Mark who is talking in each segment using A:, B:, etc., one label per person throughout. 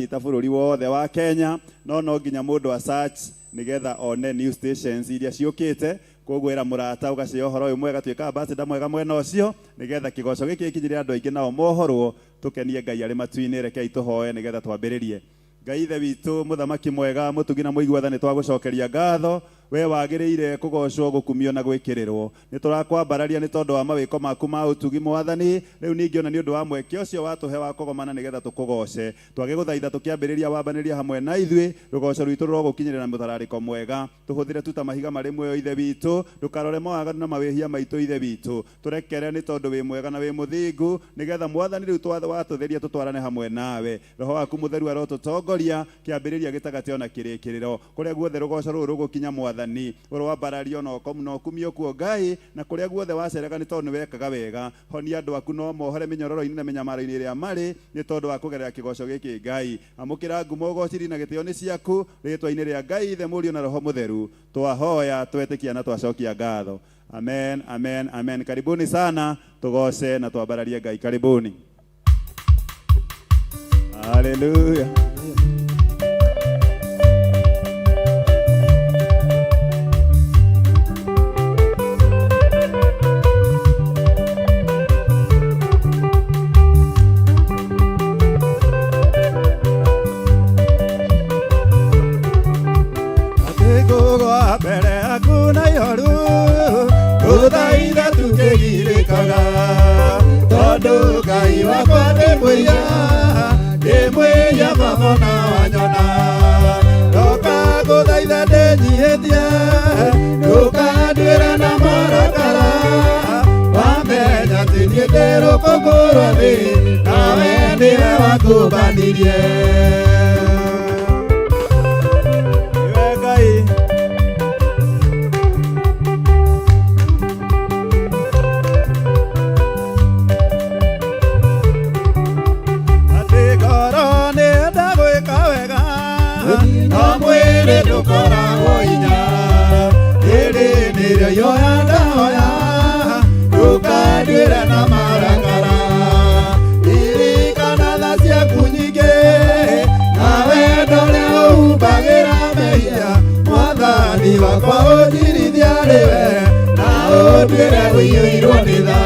A: anyita bururi wothe wa Kenya no nginya mundu a search nigetha one news stations iria ciukite koguo era murata ugacie uhoro uyu mwega twika ambassador mwega mwena ucio nigetha kigoco giki kinyire andu aingi nao mohorwo tukenie Ngai ari matuini rekei tuhoe nigetha twambiririe. Ngai ithe witu muthamaki mwega mutugi na muiguathani twagucokeria ngatho we wagiriire kugocwo gukumio na gwikirirwo ni turakwambararia ni tondu wa mawiko maku ma utugi mwathani riu ningi ona ni undu wa mweke ucio watuhe wa kugomana nigetha tukugoce twage guthaitha tukiambiriria wambaniria hamwe na ithui rugoco rwitu rurogukinyirira mutarariko mwega tuhuthire tuta mahiga mari muoyo ithe witu ndukarore mawaganu na mawihia maitu ithe witu turekere ni tondu wi mwega na wi muthingu nigetha mwathani riu wathutheria tutwarane hamwe nawe roho waku mutheru arotutongoria kiambiriria gitagati ona kirikiriro kuria guothe rugoco ruru rugukinya mwathani urwambarario no kumio kuo Ngai na kuria guothe wacereka ni tondu wekaga wega honia andu aku no mohore minyororo-ini na minyamaro-ini iria mari ni tondu wa kugerera kigoco giki Ngai amukira ngumo gociri na gitio ni ciaku ritwa-ini ria Ngai ithe murio na roho mutheru twahoya twetikia na twacokia ngatho amen amen amen. Karibuni sana tugoce na twambararie Ngai. Karibuni. Hallelujah.
B: Tondu Ngai wakwa ndĩ mwĩya mabona wanyona ndoka ngũthaitha ndĩnyihĩtie ndũkanduĩra na marakara wamenya atĩ niĩ ndĩ rũkũngũrwa thĩ nawe nĩwe wakũmbanirie. Ndukoragwo inya hĩndĩ nĩrĩo yoya ndahoya ndũkanduĩre na marakara ririkana tha ciaku nyingĩ na wendo ũrĩa ũhumbagĩra mehia mwathani wakwa ũnjirithia rĩwe na ũnduĩre ũiyũirwo nĩ tha.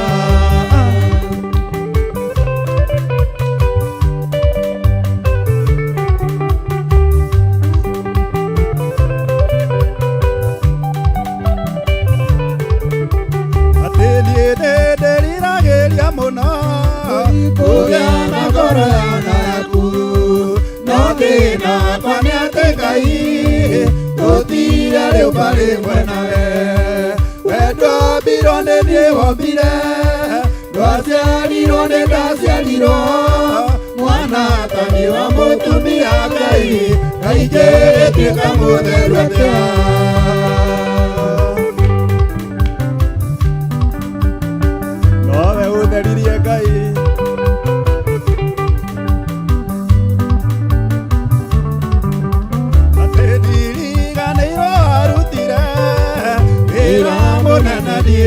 B: Tutira rĩu marĩ mwenawe wendo mbirwo nĩ niĩ wombire ndwaciarirwo nĩ ndaciarirwo mwana tani wa mũtumia Ngai kaingĩ gĩtuĩka mũtheru atĩa.
A: Nowe ũtheririe Ngai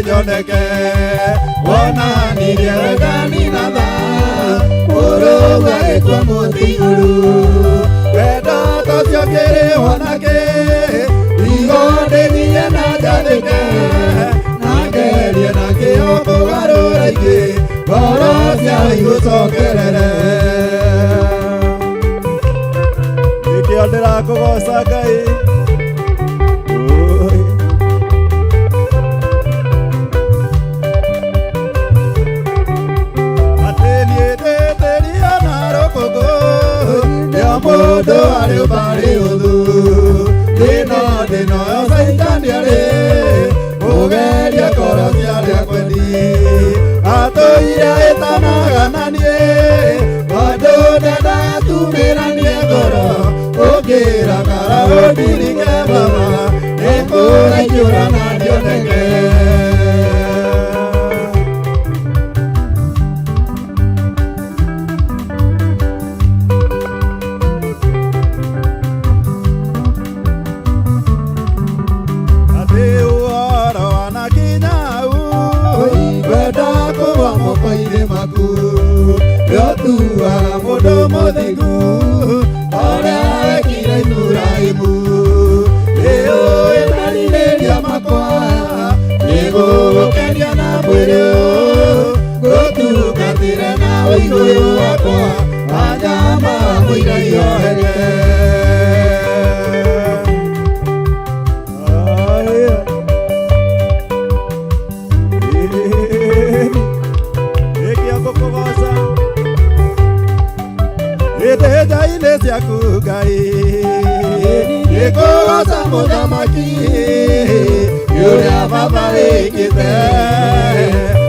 B: Jodeke wonanirie wendani na tha ũrũga ĩkwa mũthiguru wendo tocio kĩrĩ wonake igo ndĩthiĩ na njathĩke na ngerie na kĩo kũgarũra ingĩ ngoro ciao igũcokerere
A: nĩkĩo ndĩrakũgoca Ngai.
B: Mũndũ arĩ ũbarĩ ũthu thĩno yo Saitani arĩ mũgeria ngoro ciarĩa kwendi atũire ĩtanagananie andũ nĩndatumĩranie ngoro ũngĩra kara ũndirike baba nĩkũraingĩũra na ndioneke. Yotuaga mũndũ mũthingu mũiragia Ĩtĩnja-inĩ ciaku Ngai ĩkũgoca mũthamaki ũrĩa baba wĩkĩte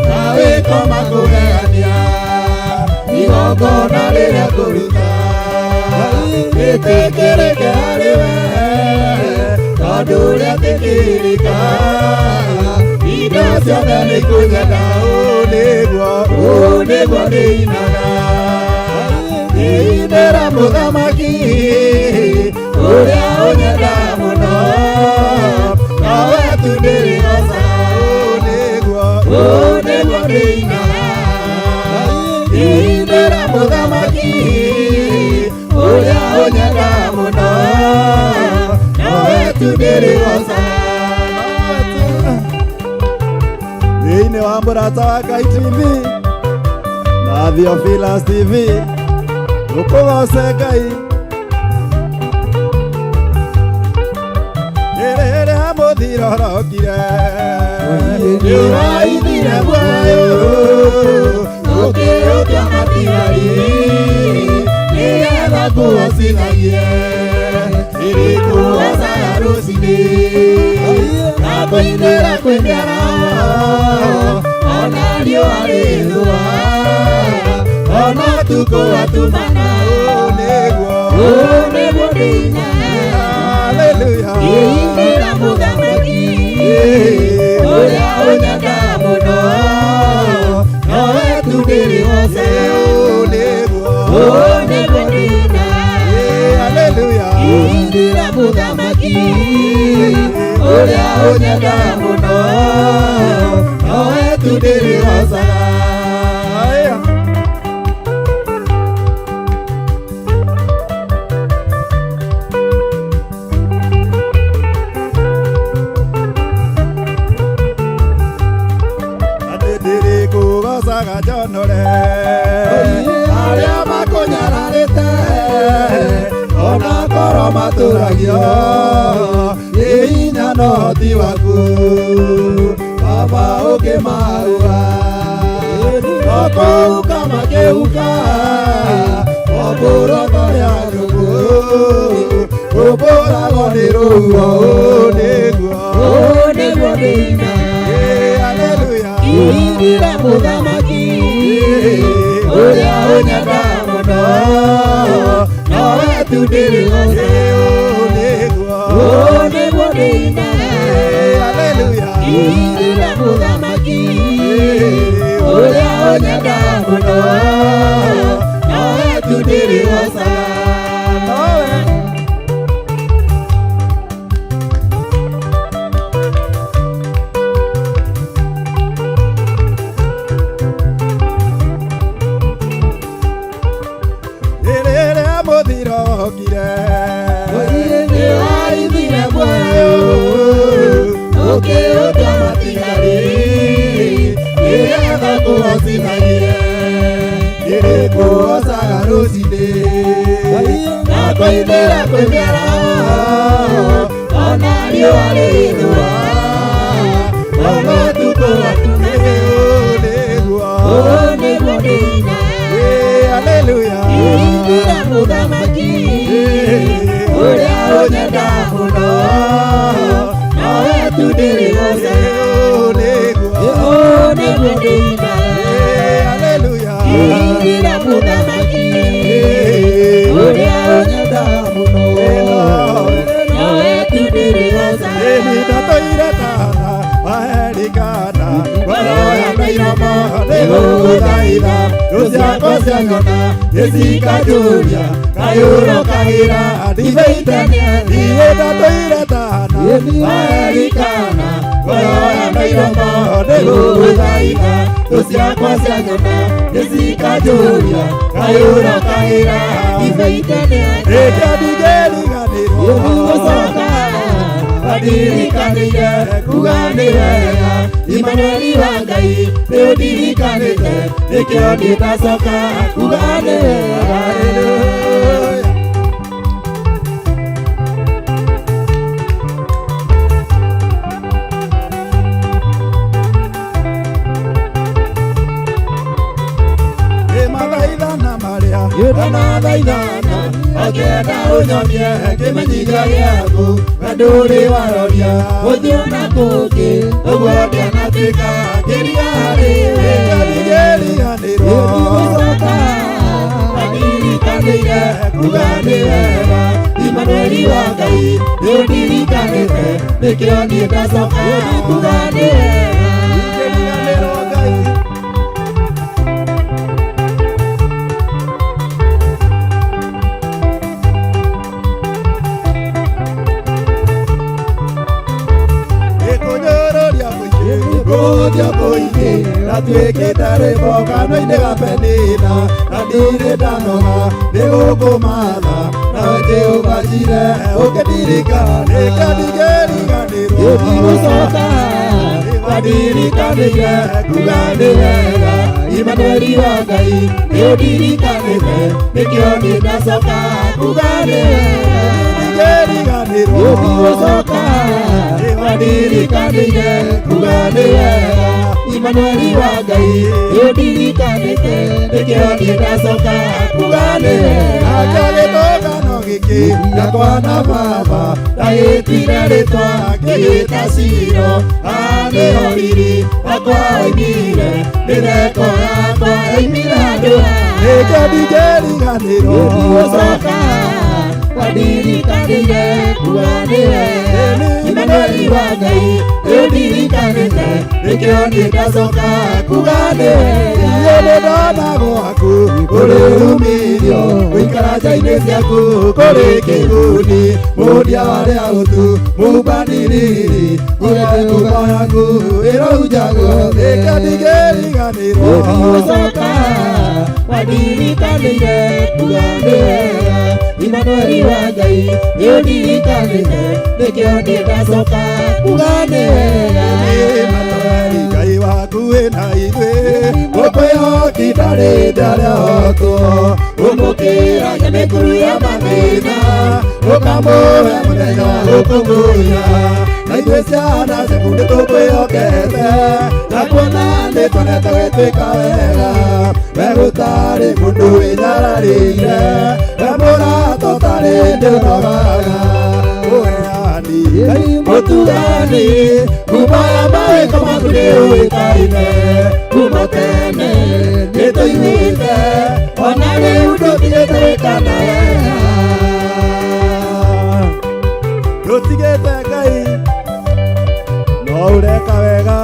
B: na wĩkoma kũgegania igongona rĩrĩa kũruta ĩtĩkĩrĩke harĩ we tondũ ũrĩa tĩkĩrĩka indo ciothe nĩ kũnyenda ũũ nĩguo ndĩinaga Indera mũthamaki ũrĩa ũnyenda mũno nawe tu ndĩrĩ goca ũũ nĩguo ndĩinaga Indera mũthamaki ũrĩa ũnyenda mũno nawe tu ndĩrĩ goca thĩinĩ wa mũrata wa Ngai TV na Theophilus TV Ũkũgoce Ngai rĩrĩa mũthiro ũrokire nĩũraithire muoyo ũkĩũkia matigari nĩgetha kũgocithagie ĩrĩkũgocaga rũcinĩ na kũinĩra kwĩmĩara ona riũa rĩthũa ona tuko atumana nĩguo ndĩinaga Hallelujah Indera mũthamaki ũrĩa ũnyenda mũno nawe tu ndĩrĩ goca nĩguo ndĩinaga Hallelujah Indera mũthamaki ũrĩa ũnyenda mũno nawe tu ndĩrĩ goca Jonore arĩa makũnyararĩte ona korwo matũragio nĩ hinya na ũhoti waku baba ũkĩmahuha no kũhuka makĩhuka ũmbũroko rĩa nyũngũ ũmbũragwo nĩ rũhuho nĩguo ndĩinaga Indera mũthamaki ũrĩa ũnyenda mũno nawe tu ndĩrĩ goca nĩguo ndĩinaga Indera mũthamaki ũrĩa ũnyenda mũno nawe tu ndĩrĩ goca Ũkĩũkia matigari nĩgetha kũgocithagie ĩrĩkũgocaga rũcinĩ na kũinĩra kwĩmĩara ona riũa rĩthũa ona tuko atumana nĩguo ndĩinaga Hallelujah Indera mũthamaki ũrĩa ũnyenda mũno nawe tu ndĩrĩ goca nĩguo ndĩinaga Hallelujah Indera mũthamaki ũrĩa ũnyenda mũno nawe tu ndĩrĩ goca nĩndatũire tana waherikana waroya mĩiramo nĩgũgũthaitha rũciakwa cia nyona gĩcikanjũria kayũro kahĩra ndibĩitania nĩndatũire tana waherikana waroya mĩiramo nĩgũgũthaitha rũciakwa cia nyona gĩcikanjũria kayũro kahĩra ndibĩitania nĩndigĩriganĩrwo gũcoka ndirikanirie kuga nĩ wega Imanueli wa Ngai nĩũndirikanĩte nĩkĩo ndĩtacoka kuga nĩ wega Ogenda unyonie kimenyithia gĩaku we ndũrĩ waroria ũthiũ na kũngĩ ũguo ndĩanatuĩka kĩria harĩwe gĩkariganĩrwo ndirikanaire kuga nĩ wega Imanueli wa Ngai nĩũndirikanĩte nĩkĩo niĩ ndacoka kuga nĩ wega Ngoja koine na tuĩkĩte rwĩmbo kanua-inĩ ga Penina na ndirĩ ndanoga nĩ gũkũmatha nawe Jehova njire ũkĩndirikana ndigĩriganĩrwo ndigũcoka wandirikanĩire kuga nĩ wega Imanueli wa Ngai nĩũndirikanĩte nĩkĩo niĩ ndacoka kuga nĩ wega ndigĩriganĩrwo ndigũcoka wandirikanĩire kuga nĩ wega Imanueli wa Ngai nĩũndirikanĩte nĩkĩo niĩ ndacoka kuga nĩ wega gĩtũngano gĩkĩ gĩakwa na baba ndagĩtire rĩtwa ngĩgĩta Ciro nĩho riri wakwa oimire mĩtheko yakwa yoimire handũ nĩkĩo ndigĩriganĩrwo ndigũcoka wandirikanĩire kuga nĩ wega Imanueli wa Ngai nĩũndirikanĩte nĩkĩo niĩ ndacoka kuga nĩ wega niĩ nĩndona gwaku kũrĩ umithio gũikara nja-inĩ ciaku kũrĩ kĩguni mũndia warĩa ũtu mũmbaniriri kũrĩa ngũmba yaku ĩrohunjagwo nĩkĩo ndigĩriganĩrwo ndigũcoka wandirikanĩire kuga nĩ wega Imanueli wa Ngai nĩũndirikanĩte nĩkĩo niĩ ndacoka kuga nĩ wega Imanueli Ngai waku wĩna ithuĩ ũkwĩhoki ndarĩ ndarĩhotwo ũmũkĩragia mĩkuru ya mathĩna ũkamũhe mũthenya wa gũkũngũiya na ithuĩ ciana ciaku nĩtũkwĩhokete na kuona nĩtwonete gwĩtwĩka wega we gũtarĩ mũndũ wĩnyararĩire we mũrata ũtarĩ ndĩũnogaga ũheani mũtugani kuma mawĩko maku nĩũĩkaine kuma tene nĩtũiguĩte ona rĩu ndũtigĩte wĩkana wega ndũtigĩte Ngai no ũreka wega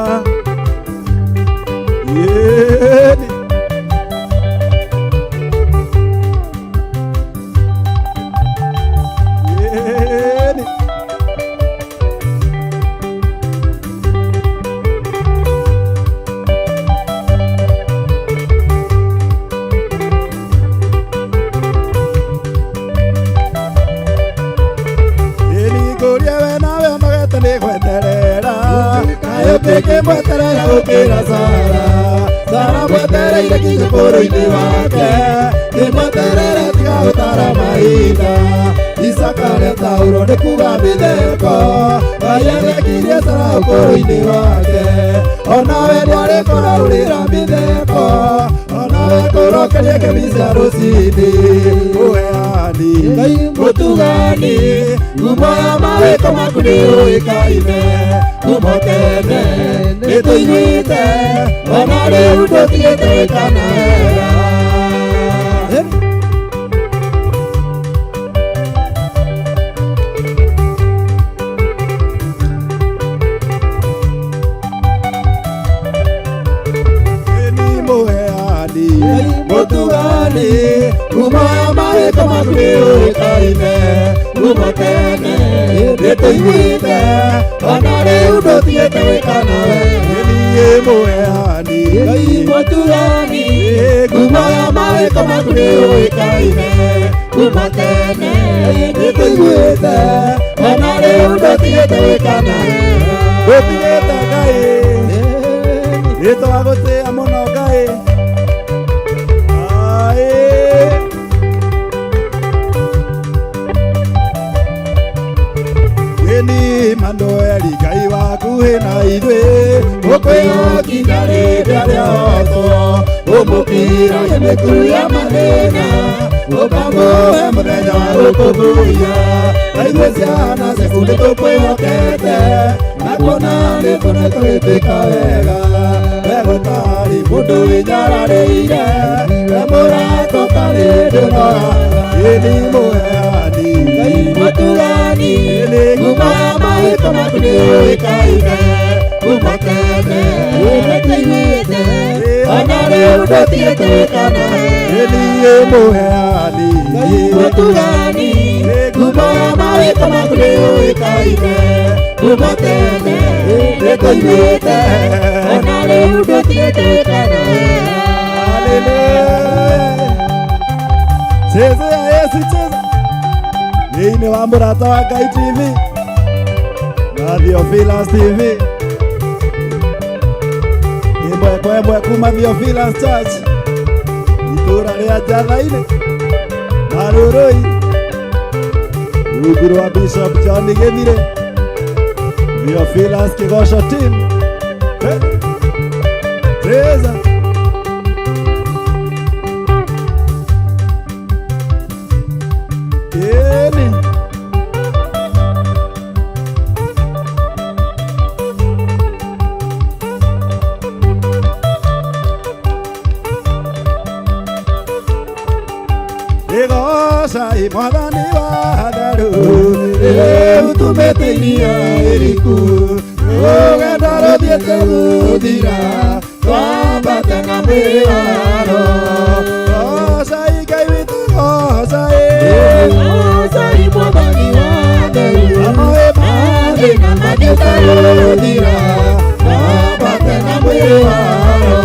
B: Mweterera gũkĩra Sara mwetereire kinya kũrũ-inĩ wake nĩmweterere tiga gũtara mahinda Isaka aretaũrwo nĩ kuga mĩtheko Ngai arekirie Sara ũkũrũ-inĩ wake onawe nĩarĩkũraurĩra mĩtheko onawe kũrokeria ngemi cia rũcinĩ ũheani mũtugani ngumo ya mawĩko maku nĩũĩkaine kuma tene nĩtũiguĩte ona rĩu ndũtigĩte wĩkana wega mũtugani kuma mawĩko maku nĩũĩkaine kuma tene nĩtũiguĩte ona rĩu ndũtigĩte wĩkana wega niĩ mũheani mũtugani kuma mawĩko maku nĩũĩkaine kuma tene nĩtũiguĩte ona rĩu ndũtigĩte wĩkana wega ndũtigĩte Ngai nĩtwagũtĩĩa mũno Ngai Imanueli Ngai waku wĩna ithuĩ ũkwĩhoki ndarĩ ndarĩhotwo ũmũkĩragia mĩkuru ya mathĩna Ukamuhe muthenya wa gũkũngũiya na ithuĩ ciana ciaku nĩtũkwĩhokete na kuona nĩkuona tũgĩtwĩka wega we gũtarĩ mũndũ wĩnyararĩire we mũratũ ũtarĩ ndũnoga ĩni mũheani Ngai mũtugani kuma mawĩtwo maku nĩũĩkaine kuma tene nĩtũiguĩte ona rĩu ndũtiĩtĩkana ĩni mũheani Ngai mũtugani kuma mawĩtwo maku nĩũĩkaine kuma tene nĩtũiguĩte ona rĩu ndũtiĩtĩkana Hallelujah Cheza ya Yesu cheza Thĩinĩ wa mũrata wa Ngai TV na Theophilus TV ĩmwe kwa ĩmwe kuma Theophilus Church itũũra rĩa Njatha-inĩ na Rũrũi rungu rwa Bishop John Gĩthirĩ Theophilus Kĩgoco Team cheza Igocai Mwathani wa tharu rĩu tumĩtĩinia ĩriku rũgendo rũthiĩte gũthira twambate na mwĩrĩ waro gocai Ngai witũ gocai Mwathani wa tharu amwe mathĩna mathiĩte gũthira twambate na mwĩrĩ waro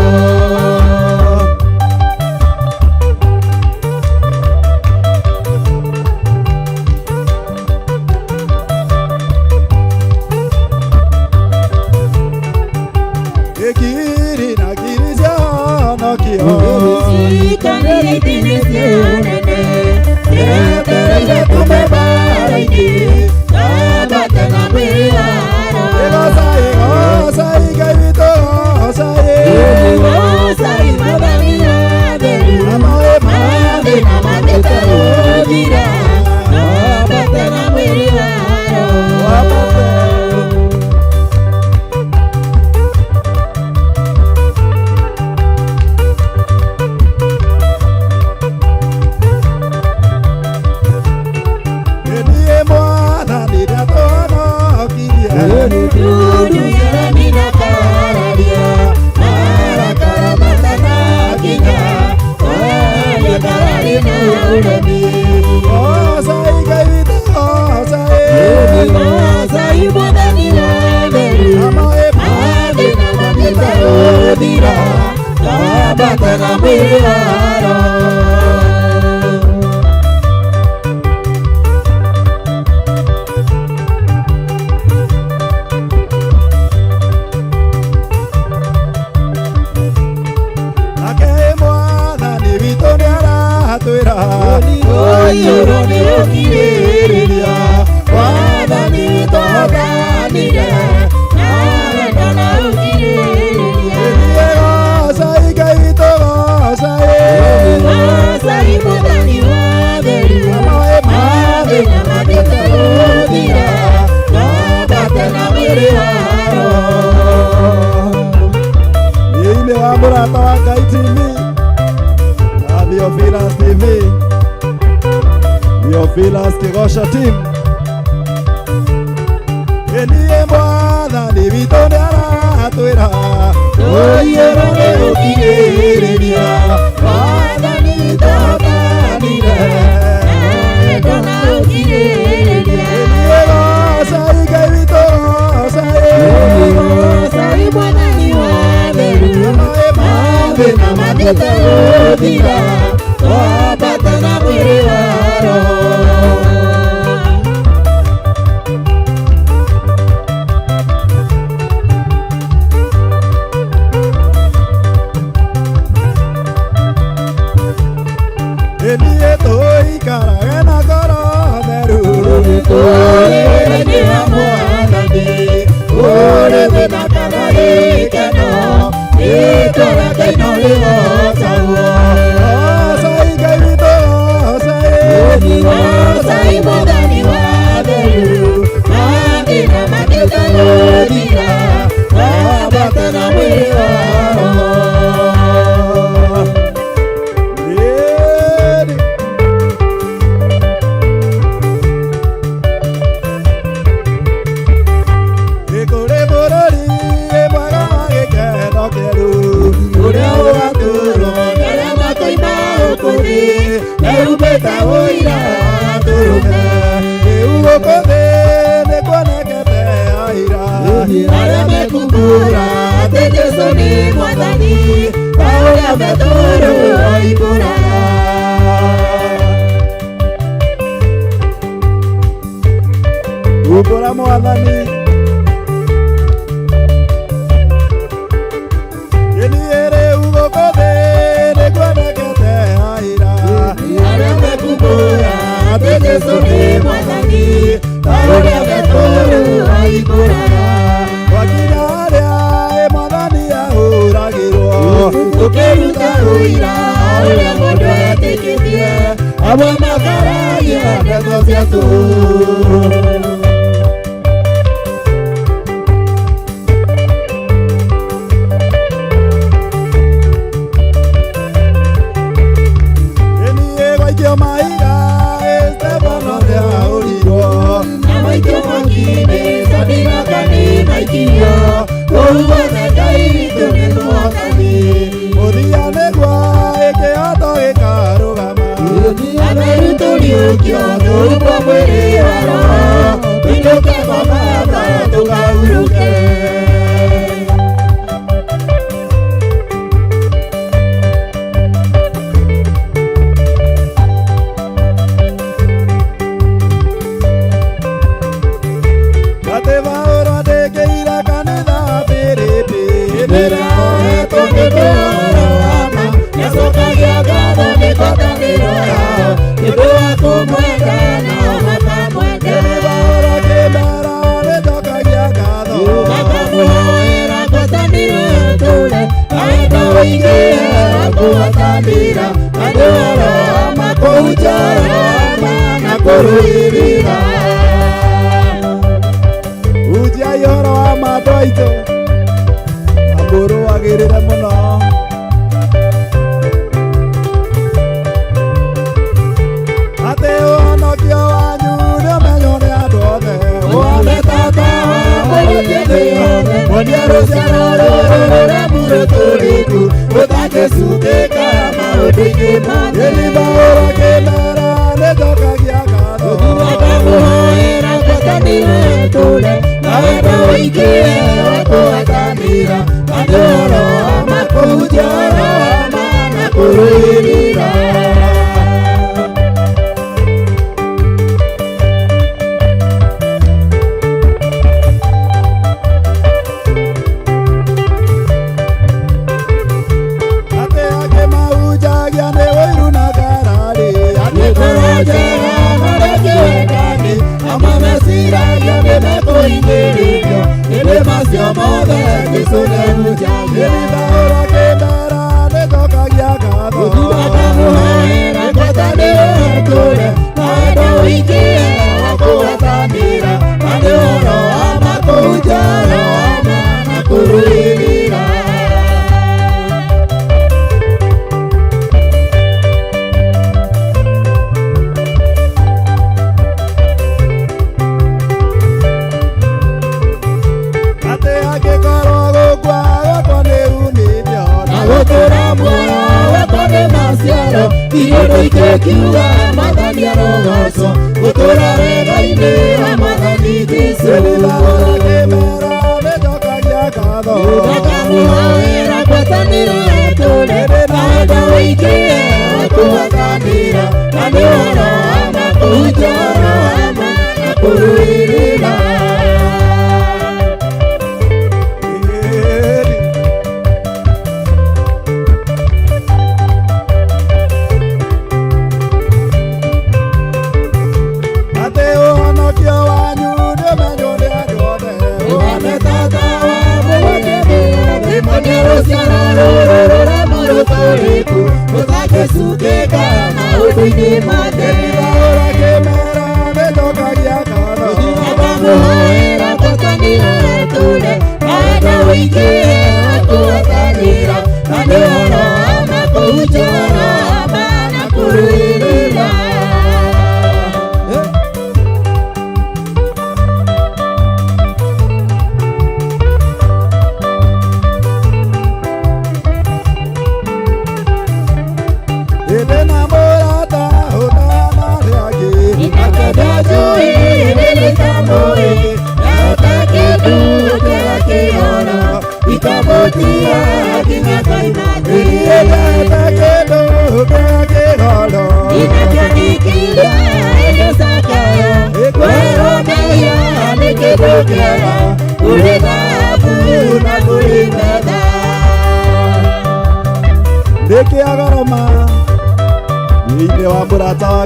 B: Mũrata wa Ngai TV na Theophilus TV Theophilus Kĩgoco Team ĩniĩ Mwathani witũ nĩaratwĩra tũiyũrwo nĩ gũkirĩrĩria Mwathani tũtanire na wendo na gũkirĩrĩria ĩniĩ gocai Ngai witũ gocai Mwathani wa theru mathĩna mathiĩte gũthira twambate na mwĩrĩ waro ĩniĩ tũikarage na ngoro theru tũrĩrĩria Mwathani ũrĩ thĩna kana gĩkeno Ito la que no le gozagwo Gocai Ngai witũ Ahora me toro y por allá.
A: Ukora mwathani Yeniere ugokothe Nekwendekete haira
B: Ahora me kumbura Ate Jesu ni mwathani Ahora me toro y por allá.
A: Wakinya haria mwathani ahuragirwo
B: Ukiruta uira Ahora mundu etikitie Abo makaragia Ndeto ciatu.
A: Ujia yoro wa madoito Amburu agirire muno Ate onokio wanyu Nyomenyo ni andu othe
B: Wame tata Monia Rosiana Mure turiku Utake sukeka Maudiki mande
A: Yeliba ora kemera Nejokagia katho
B: Wakamuhoera Kwatanire tule Nawenda uikie Wakuatanira Mandoro Makujoro Mana kuruirira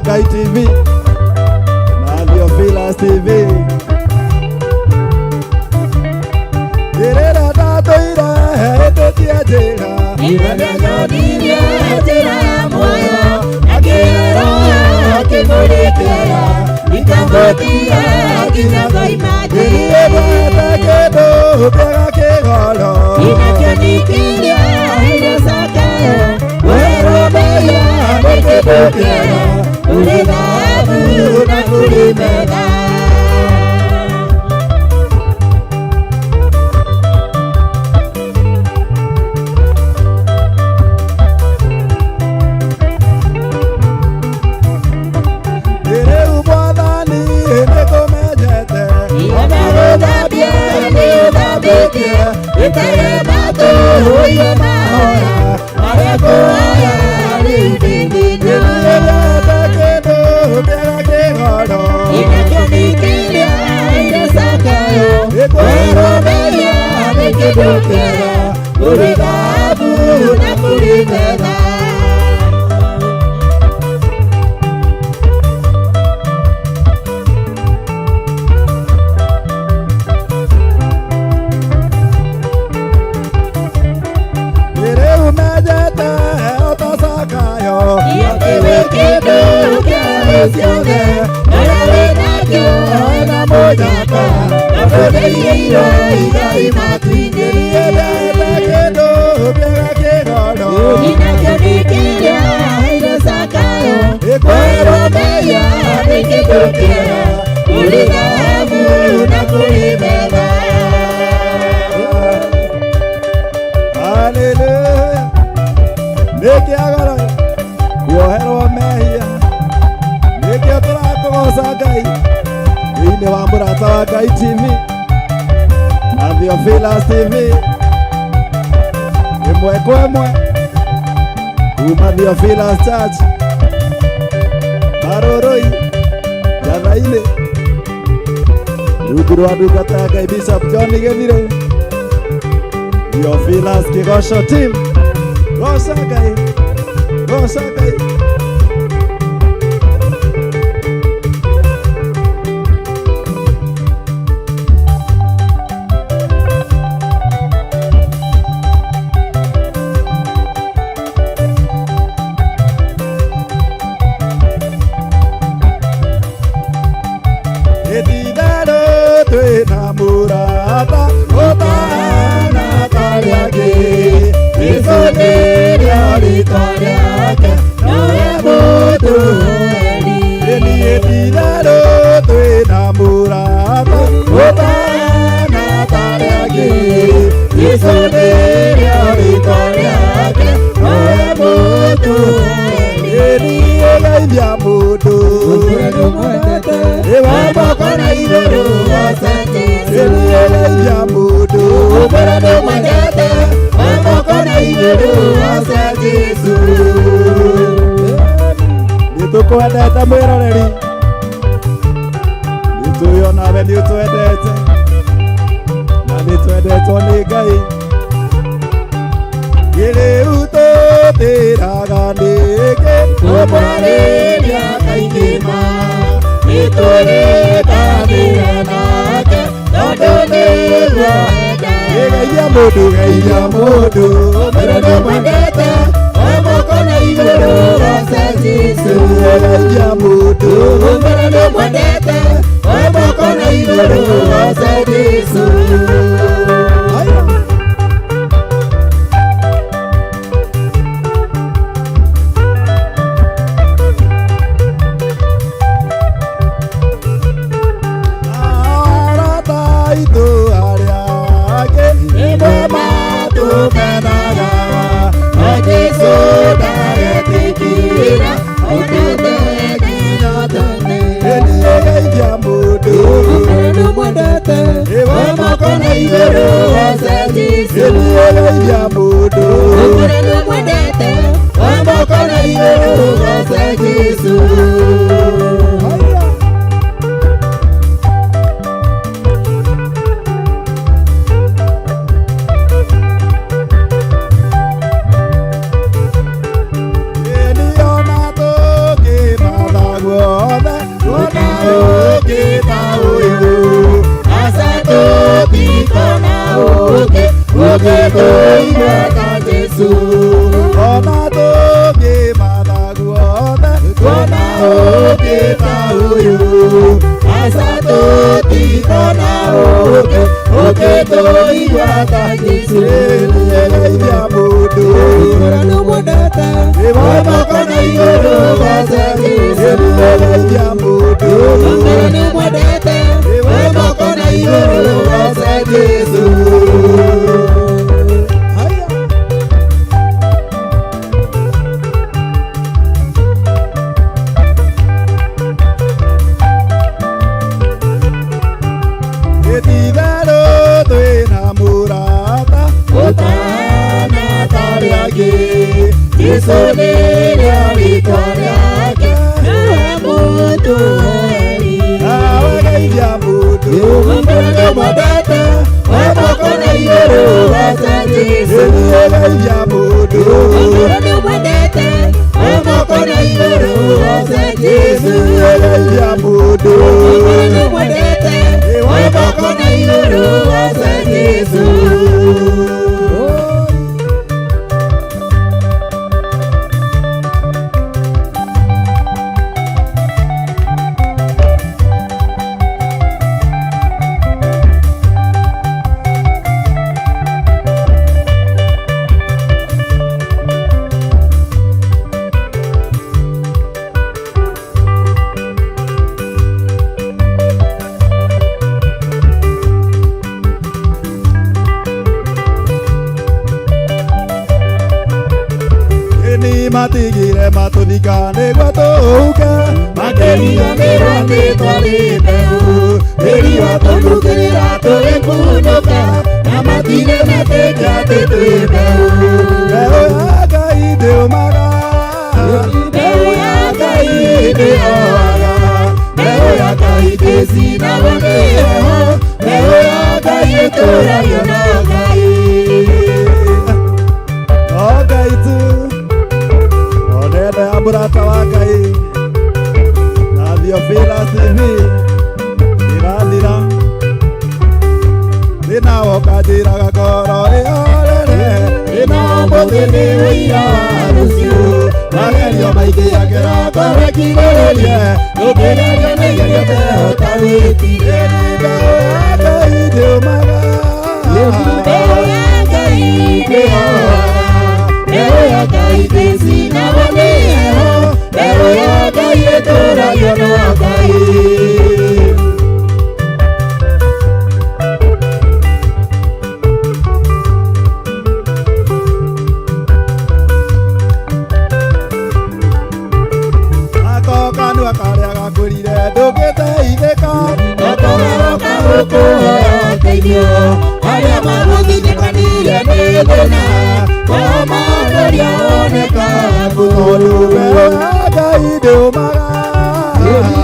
A: wa Ngai TV na Theophilus TV. Irera tatuira etutia njira
B: Imenyonirie njĩra ya muoyo akĩroa akĩmũrĩkĩra ikamũtia nginya ngoima
A: Iriwete kĩndũ kĩega kĩgoro
B: inakĩo nĩkĩrĩa iracakayo werũmĩia nĩ kĩndũ kĩega kũrĩ thahabu na kũrĩ betha.
A: Theophilus TV imwe kwa imwe kuma Theophilus Church Maroroi Jathainĩ rungu rwa ndungata ya Ngai Bishop John Gĩthirũ Theophilus Kĩgoco team goca Ngai goca Ngai. Nĩtũkwendete mwĩroreri, nĩtũĩ onawe nĩũtwendete na nĩtwendetwo nĩ Ngai. Rĩu tũtĩraga nĩkĩ kũmwarĩria kaingĩ nĩtũrĩkanĩre nake tondũ nĩguo geithia mũndũ ũmĩrĩ ndũmwendete moko na igũrũ goce Jesũ. Geithia mũndũ ũmĩrĩ ndũmwendete moko na igũrũ goce Jesũ.
B: ũngĩ ta ũyũ, aca tũtikona ũngĩ tũigua ta Jesũ. Ona tũngĩmatha guothe tuona ũngĩ ta ũyũ, aca tũtikona ũngĩ tũigua ta Jesũ. Nĩgeithia mũndũ ũrĩa ndũmwendete, nĩwomoka na igũrũ goce Jesũ. Nĩgeithia mũndũ ũrĩa ndũmwendete, nĩwomoka na igũrũ goce Jesũ. Jesũ nĩrĩo rĩĩtwa rĩake, nĩwe mũndũ heri. Nawegeithia mũndũ ũrĩa ndũmwendete, womoka na igũrũ goce Jesũ. Nĩwegeithia mũndũ ũrĩa ndũmwendete, womoka na igũrũ goce Jesũ. Nĩwegeithia mũndũ ũrĩa ndũmwendete, womoka na igũrũ goce Jesũ. Matigire matũthika nĩguo tũhuke, makĩriganĩrwo nĩ twarĩ mbeũ. Tĩri watũmbũkĩrĩra tũgĩkunũka, na matirĩ metĩkia atĩ twĩ mbeũ. Mbeũ ya Ngai ndĩũmaga, mbeũ ya Ngai ndĩoaga, mbeũ ya Ngai ndĩcinagwo nĩ heho, mbeũ ya Ngai ĩtũũragio na Ngai. O Ngai tu onenda ya mũrata wa Ngai na Theophilus TV ĩrathira, thĩna woka njĩraga ngoro ĩhorere, thĩna ũmũthĩ nĩ ũira wa rũciũ. Magerio maingĩ angĩra ngoro ĩkirĩrĩrie, ndũngĩgerio nĩ igerio ũtehota gwĩtiria. Mbeũ ya Ngai ndĩũmaga, mbeũ ya Ngai ndĩoaga, mbeũ ya Ngai ndĩcinagwo nĩ heho, mbeũ ya Ngai ĩtũũragio na Ngai. Ako kanua karĩa gakũrire ndũngĩteithĩka, gakoroka gũkũhoya ũteithio. Arĩa magũthitĩkanĩire nĩ thĩna, wamahonoria wonekaga tondũ mbeũ ya Ngai ndĩũmaga,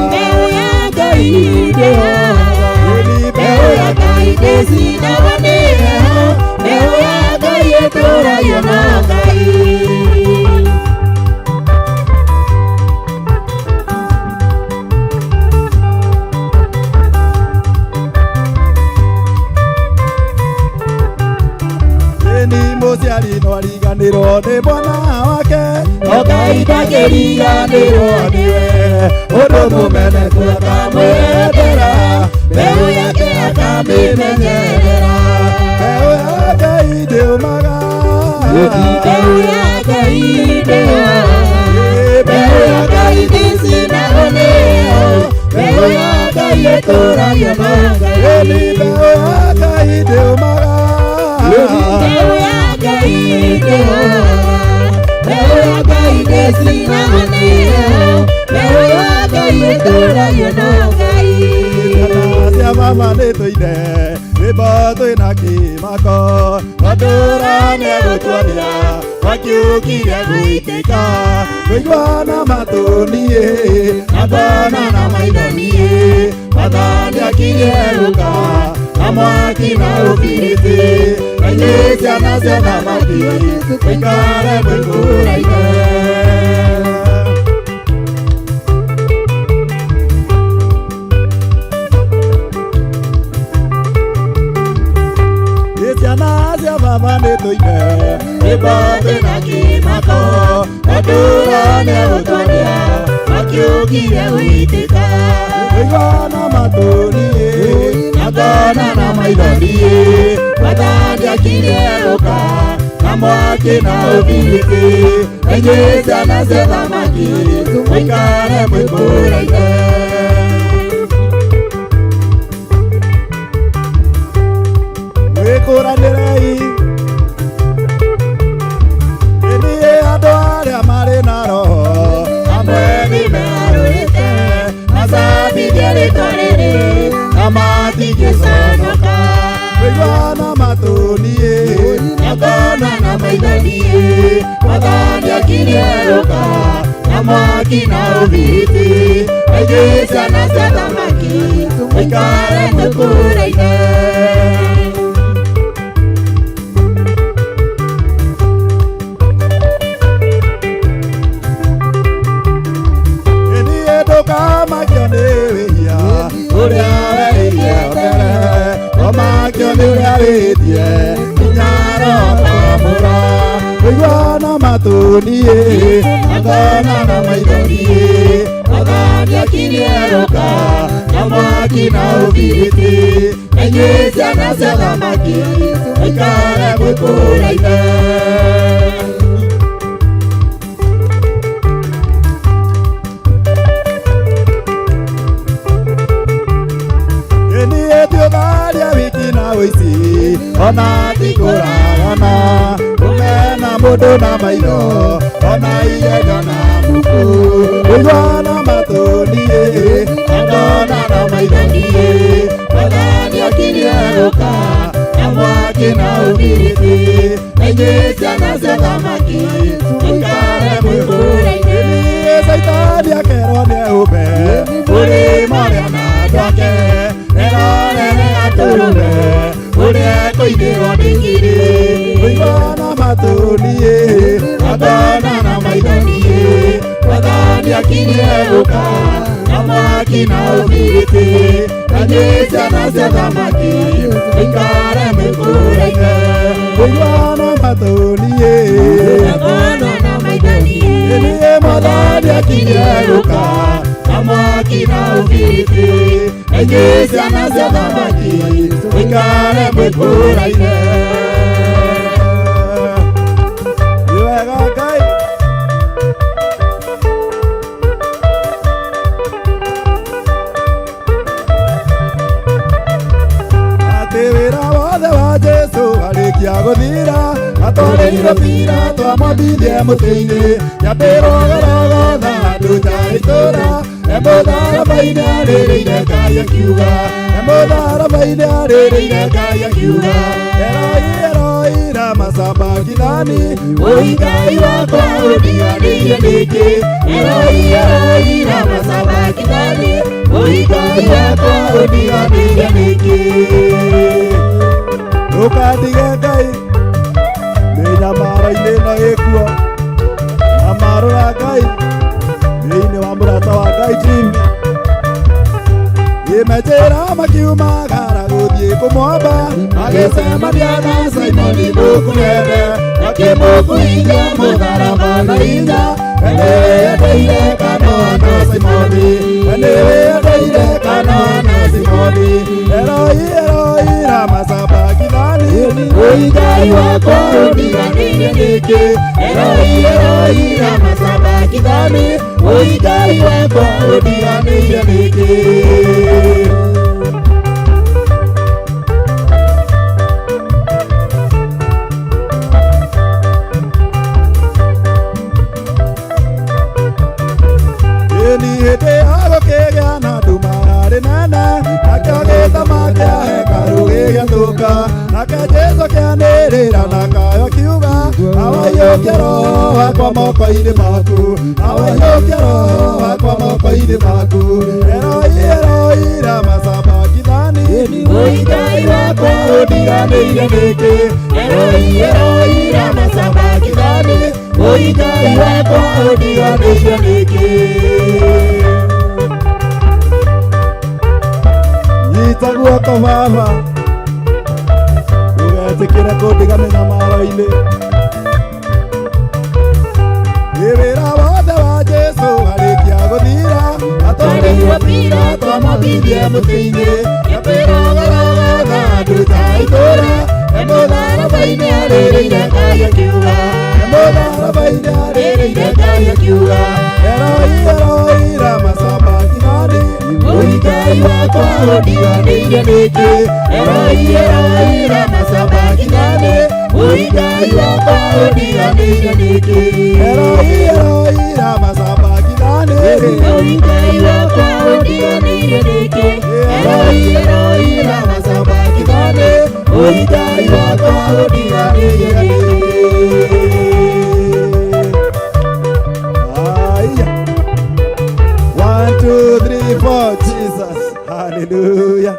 B: mbeũ ya Ngai ndĩoaga, mbeũ ya Ngai ndĩcinagwo nĩ heho, mbeũ ya Ngai ĩtũũragio na Ngai. Mũciari no ariganĩrwo nĩ mwana wake, no Ngai ndangĩriganĩrwo nĩwe. Ũndũ mũmeneku akamwendera, mbeũ yake akamĩmenyerera. Mbeũ ya Ngai ndĩũmaga, mbeũ ya Ngai ndĩoaga, mbeũ ya Ngai ndĩcinagwo nĩ heho, mbeũ ya Ngai ĩtũũragio na Ngai. Mbeũ ya Ngai ndĩũmaga, mbeũ ya Ngai ndĩoaga, mbeũ ya Ngai ndĩcinagwo nĩ heho, mbeũ ya Ngai ĩtũũragio na Ngai. Ciana cia mama nĩ tũine rwĩmbo twĩna kĩmako, tondũ nĩ egũtuonia wakiũkire gũitĩka. Kũigua na matũ niĩ, na mbona na maitho niĩ, Mwathani akirie gũka na mwaki na ũbiriti, na inyuĩ ciana cia thamaki mũikare mwĩkũũraine. tuine
C: Riboti na kimako Odurane utonia Makiukire uitika
B: Igana matuni
C: Nagona na maidhoni Wadhani akili eruka Na mwaki na ubiriki Enyeza na zedhamaki Mwikare mwikuraine
B: Wikuranirei Enie andu aria mari na roho
C: Amwe nimearũĩte Macambithie rĩtwa rĩrĩ Na matingĩconoka
B: Igana matuni
C: Nagona na maithani Wathani akiri eruka Na mwaki na ũbiriti Enyeza na zedhamaki Mwikare mwikuraine
B: Kamakio nĩ wĩhia ũrĩa wĩhia mbere Kamakio nĩ ũrĩa wĩhia nginya roho mũra Ũiguana matũni
C: Nagona na maithori Wathani akiri eruka Na mwaki na ũbiriti Enyeza na zedhamaki Mwikare mwikuraine
B: Thiũtharia wiki na ũici ona tikũragana Ũmena mũndũ na maitho ona igenyo na muku Ũiguana matũni
C: Nagona na maithori Wathani akiri eruka Na mwaki na ũbiriti Enyeza na zedhamaki Mwikare mwikuraine
B: Saitani akerwo nĩehumbe
C: Ũrĩ marĩa na andũ ake Erorere atũrũme Ũrĩa ekũinĩrwo nĩ ngiri
B: Ũiguana matũni
C: Nagona na maithori Wathani akiri eruka Na mwaki na ũbiriti Enyeza na zedhamaki Mwikare mwikuraine
B: Ũiguana matũni
C: Nagona na maithori Wathani akiri eruka Na mwaki na ũbiriti Enyeza na zedhamaki Mwikare mwikuraine
B: Wega Ngai Atĩ wĩra wothe wa Jesũ warĩkia gũthira Atwarĩirwo pira twamwambithie mũtĩ-inĩ Nyambĩrwo garogotha handũ nja itũũra Mũtharaba-inĩ arĩrĩire Ngai akiuga Mũtharaba-inĩ arĩrĩire Ngai akiuga Eloi Eloi lama sabakithani
C: Ũigai wakwa ũndiganĩire nĩkĩ Eloi Eloi lama sabakithani Ũigai wakwa ũndiganĩire nĩkĩ
B: Ndũkatige Ngai mĩnyamaro-inĩ ĩno ĩkuo Nyamarũra Ngai thĩinĩ wa mũrata wa Ngai Jimmy Imenjĩra makiumagara gũthiĩ kũmwamba Magĩcemania na Simoni Mũkurene
C: Akĩmũkuithia mũtharaba na hinya
B: Nĩwĩendeire kanoa na Simoni Nĩwĩendeire kanoa na Simoni Eloi Eloi lama sabakithani
C: Ũigai wakwa ũndiganĩire nĩkĩ Eloi Eloi lama sabakithani Ũigai wakwa ũndiganĩire nĩkĩ
B: Hĩndĩ ya gũkĩgĩa na nduma yarĩ nene Nakĩo gĩtama kĩa hekarũ gĩgĩthũka Nake Jesũ akĩanĩrĩra na kayo akiuga Awaiyũkia roho wakwa moko-inĩ maku Awaiyũkia roho wakwa moko-inĩ maku Eloi Eloi lama sabakithani
C: Ũigai wakwa ũndiganĩire nĩkĩ Eloi Eloi lama sabakithani Ũigai wakwa ũndiganĩire nĩkĩ
B: Nyita guoko baba wĩtĩkĩre kũndiga mĩnyamaro-inĩ. Wĩra wothe wa Jesũ warĩkia gũthira, atwarĩirwo Pilato twamwambithie mũtĩ-inĩ, atwĩrogoroga andũ ta itũũra, mũtharaba-inĩ arĩrĩire Ngai akiuga, mũtharaba-inĩ arĩrĩire Ngai akiuga, Eloi Eloi lama sabakthani, Oi Ngai wakwa ũndiganĩire nĩkĩ, Eloi Eloi lama sabakthani, Oi Ngai wakwa ũndiganĩire nĩkĩ, Eloi Eloi lama sabakthani, Oi Ngai wakwa ũndiganĩire nĩkĩ, Eloi Eloi lama sabakthani, Oi Ngai wakwa ũndiganĩire nĩkĩ. One, two, three, four, Jesus. Hallelujah.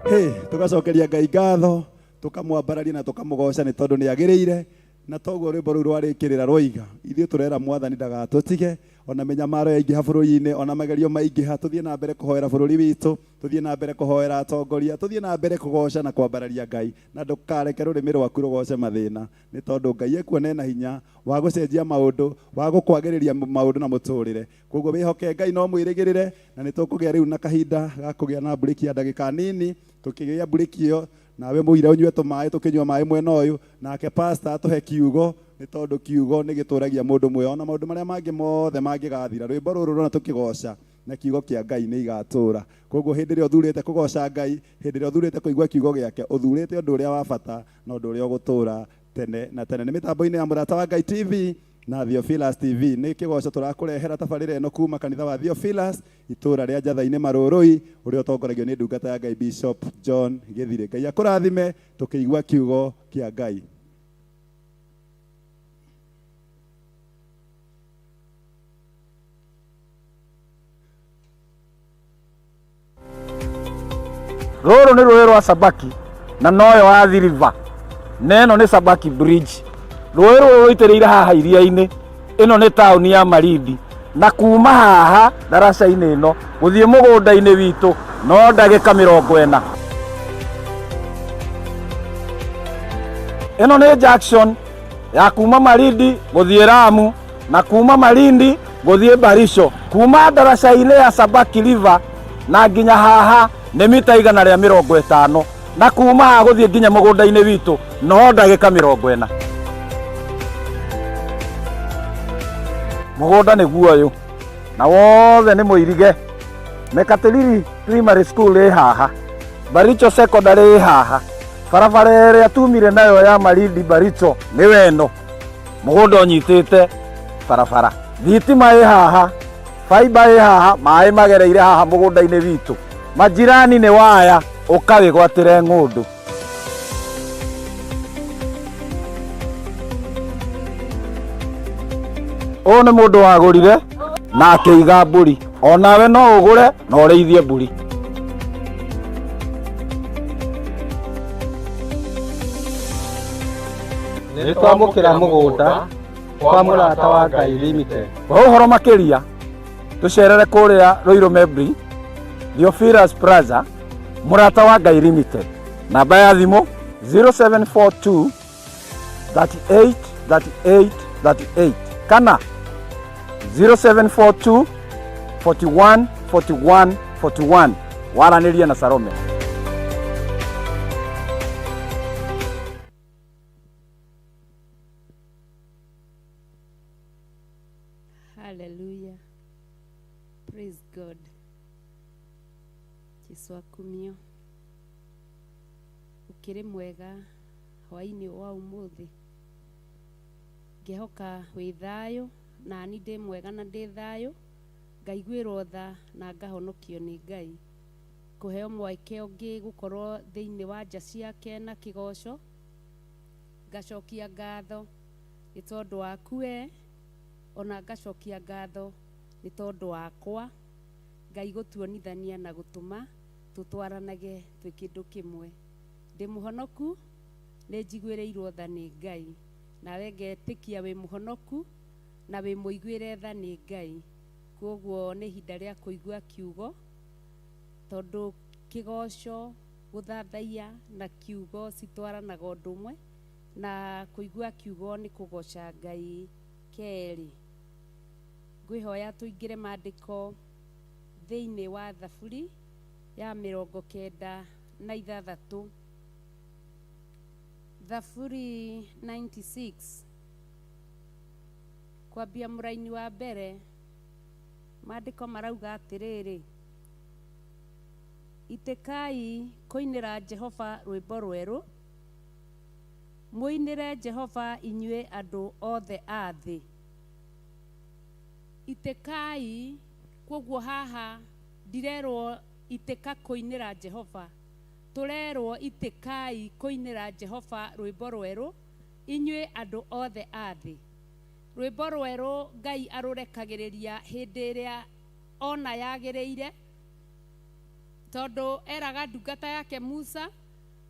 B: Hey, tugacokeria Ngai ngatho, tukamwambararia na tukamũgoca nĩ tondũ nĩ agĩrĩire, na toguo rwĩmbo rũu rwarĩkĩrĩra roiga, ithuĩ tũrera Mwathani ndagatũtige, ona mĩnyamaro yaingĩha bũrũri-inĩ, ona magerio maingĩha, tũthiĩ na mbere kũhoera bũrũri witũ, tũthiĩ na mbere kũhoera atongoria, tũthiĩ na mbere kũgoca na kwambararia Ngai, na ndũkareke rũrĩmĩ rwaku rũgoce mathĩna, nĩ tondũ Ngai ekuona ena hinya wa gũcenjia maũndũ, wa gũkwagĩrĩria maũndũ na mũtũrĩre. Koguo wĩhoke Ngai no mwĩrĩgĩrĩre, na nĩ tũkũgĩa rĩu na kahinda ga kũgĩa na burĩki ya ndagĩka nini, tũkĩgĩa burĩki ĩyo, nawe mũira ũnyue tũmaĩ, tũkĩnyua maĩ mwena ũyũ, nake pastor atũhe kiugo, nĩ tondũ kiugo nĩ gĩtũragia mũndũ muoyo, ona maũndũ marĩa mangĩ mothe mangĩgathira, rwĩmbo rũrũ rũrona tũkĩgoca na kiugo kĩa Ngai nĩ igatũra. Koguo hĩndĩ ĩrĩa ũthurĩte kũgoca Ngai, hĩndĩ ĩrĩa ũthurĩte kũigua kiugo gĩake, ũthurĩte ũndũ ũrĩa wa bata na ũndũ ũrĩa ũgũtũra tene na tene. Nĩ mĩtambo-inĩ ya Mũrata wa Ngai TV na Theophilus TV, nĩ kĩgoco tũrakũrehera tabarĩra ĩno kuma kanitha wa Theophilus itũra rĩa Njatha-inĩ Marũrũi, ũrĩa ũtongoragio nĩ ndungata ya Ngai Bishop John Gĩthire. Ngai akũrathime tũkĩigua kiugo kĩa Ngai.
D: Rũrũ nĩ rũĩ rwa Sabaki na noyo wa River, na ĩno nĩ Sabaki Bridge. Rũĩ rũrũ rũitĩrĩire haha iria-inĩ, ĩno nĩ taũni ya Malindi, na kuma haha daraca-inĩ ĩno gũthiĩ mũgũnda-inĩ witũ no ndagĩka 40. Ĩno nĩ junction ya kuma Malindi gũthiĩ Lamu na kuma Malindi gũthiĩ Barisho. Kuma daraca-inĩ ya Sabaki River na nginya haha nĩ mita 150, na kuma haha gũthiĩ nginya mũgũnda-inĩ witũ no ndagĩka 40. Mũgũnda nĩguo ũyũ na wothe nĩ mũirige. Mekatilili Primary School ĩ haha, Baricho Secondary ĩ haha, barabara ĩrĩa tumire nayo ya Malindi Baricho nĩ weno, mũgũnda ũnyitĩte barabara. Thitima ĩ haha, fiber ĩ haha, maĩ magereire haha mũgũnda-inĩ witũ. Majirani nĩ waya, ũkawĩgwatĩre ng'ũndũ. Ũyũ nĩ mũndũ wagũrire na akĩiga mbũri, onawe no ũgũre na ũrĩithie mbũri.
E: Nĩ twamũkĩra mũgũnda kwa Mũrata wa Ngai Limited.
D: Kwa ũhoro makĩria, tũcerere kũrĩa Ruiru Mebri, Theophilus Plaza, Mũrata wa Ngai Limited. Namba ya thimũ 0742 38 38 38 kana 0742 41 41 41. Waranĩria na Salome.
F: Hallelujah. Praise God. Jesũ akumio. Ukĩrĩ mwega hwaĩ-inĩ wa ũmũthĩ. Ngĩhoka wĩ thayũ na ni ndĩ mwega na ndĩ thayũ. Ngaiguĩrwo tha na ngahonokio nĩ Ngai. Kũheo mweke ũngĩ gũkorwo thĩinĩ wa nja ciake na kĩgoco. Ngacokia ngatho nĩ tondũ waku we, ona ngacokia ngatho nĩ tondũ wakwa. Ngai gũtuonithania na gũtũma tũtwaranage twĩ kĩndũ kĩmwe. Ndĩ mũhonoku, nĩ njiguĩrĩirwo tha nĩ Ngai, nawe ngetĩkia wĩ mũhonoku na wĩ mũiguĩre tha nĩ Ngai. Koguo nĩ ihinda rĩa kũigua kiugo, tondũ kĩgoco guthathaia na kiugo citwaranaga ũndũ ũmwe, na kũigua kiugo nĩ kũgoca Ngai kerĩ. Ngwĩhoya tũingĩre maandĩko thĩinĩ wa Thaburi ya 96. Thaburi 96 kwambia mũraini wa mbere. Maandĩko marauga atĩrĩrĩ: Itĩkai kũinĩra Jehova rwĩmbo rwerũ, mũinĩre Jehova inyuĩ andũ othe a thĩ. Itĩkai, kwoguo haha ndirerwo itĩka kũinĩra Jehova, tũrerwo itĩkai kũinĩra Jehova rwĩmbo rwerũ inyuĩ andũ othe a thĩ. Rwĩmbo rwerũ Ngai arũrekagĩrĩria hĩndĩ ĩrĩa ona yagĩrĩire, tondũ eraga ndungata yake Musa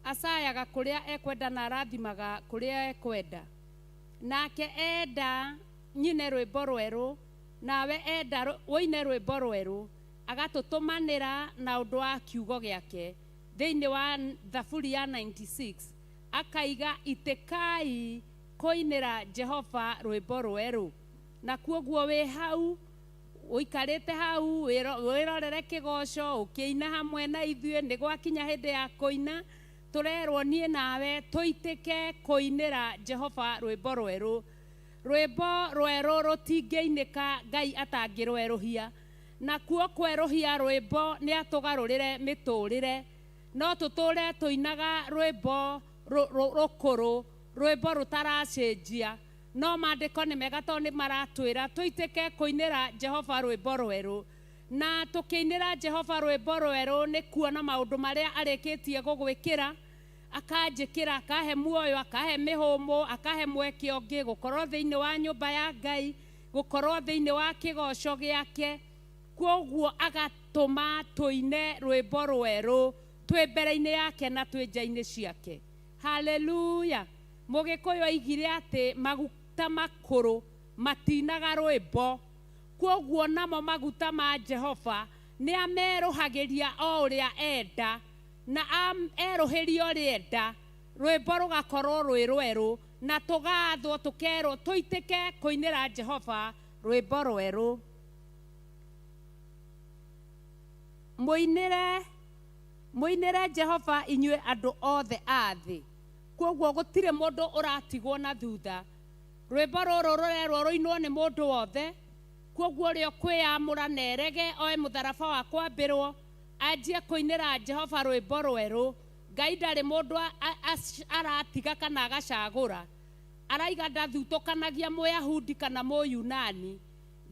F: acayaga kũrĩa ekwenda na arathimaga kũrĩa ekwenda. Nake enda nyine rwĩmbo rwerũ, nawe enda woine rwĩmbo rwerũ, agatũtũmanĩra na ũndũ wa kiugo gĩake. Thĩinĩ wa Thaburi ya 96 akaiga itĩkai kũinĩra Jehova rwĩmbo rwerũ. Na kwoguo wĩ hau, ũikarĩte hau wĩrorere kĩgoco ũkĩina hamwe na ithuĩ, nĩ gwakinya hĩndĩ ya kũina, tũrerwo niĩ nawe tũitĩke kũinĩra Jehova rwĩmbo rwerũ. Rwĩmbo rwerũ rũtingĩinĩka Ngai atangĩrwerũhia, na kuo kwerũhia rwĩmbo nĩ atũgarũrĩre mĩtũrĩre. No tũtũre tũinaga rwĩmbo rũkũrũ, rwĩmbo rũtaracenjia. No maandĩko nĩ mega tondũ nĩ maratwĩra tũitĩke kũinĩra Jehova rwĩmbo rwerũ. Na tũkĩinĩra Jehova rwĩmbo rwerũ nĩ kuona maũndũ marĩa arĩkĩtie gũgwĩkĩra, akanjĩkĩra, akahe muoyo, akahe mĩhũmũ, akahe mweke ũngĩ, gũkorwo thĩinĩ wa nyũmba ya Ngai, gũkorwo thĩinĩ wa kĩgoco gĩake. Kwoguo agatũma tũine rwĩmbo rwerũ twĩ mbere-inĩ yake na twĩ nja-inĩ ciake. Haleluya! Mũgĩkũyũ oigire atĩ maguta makũrũ matinaga rwĩmbo. Kwoguo namo maguta ma Jehova nĩ amerũhagĩria o ũrĩa enda, na erũhĩria ũrĩa enda, rwĩmbo rũgakorwo rwĩ rwerũ, na tũgathwo tũkerwo tũitĩke kũinĩra Jehova rwĩmbo rwerũ. Mũinĩre Jehova inyuĩ andũ othe a thĩ. Kwoguo gũtirĩ mũndũ ũratigwo na thutha. Rwĩmbo rũrũ rũrerwo rũinwo nĩ mũndũ wothe. Kwoguo ũrĩa kwĩyamũra na erege oe mũtharaba wa kwambĩrwo anjie kũinĩra Jehova rwĩmbo rwerũ. Ngai ndarĩ mũndũ aratiga kana agacagũra. Araiga ndathutũkanagia Mũyahudi kana Mũyunani.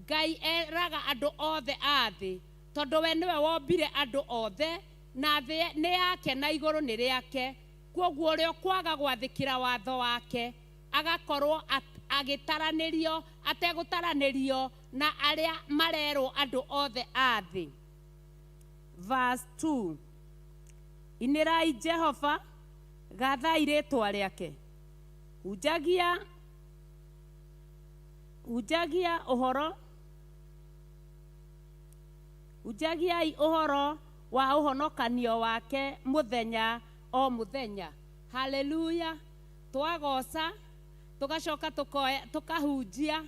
F: Ngai eraga andũ othe a thĩ, tondũ we nĩwe wombire andũ othe, na thĩ nĩ yake na igũrũ nĩ rĩake. Kwoguo ũrĩa kwaga gwathĩkĩra watho wake agakorwo agĩtaranĩrio, ategũtaranĩrio na arĩa marerwo andũ othe a thĩ. Verse 2: Inĩrai Jehova, gathai rĩĩtwa rĩake. Hunjagiai ũhoro wa ũhonokanio wake mũthenya o mũthenya. Haleluya! Twagoca tugacoka tukahunjia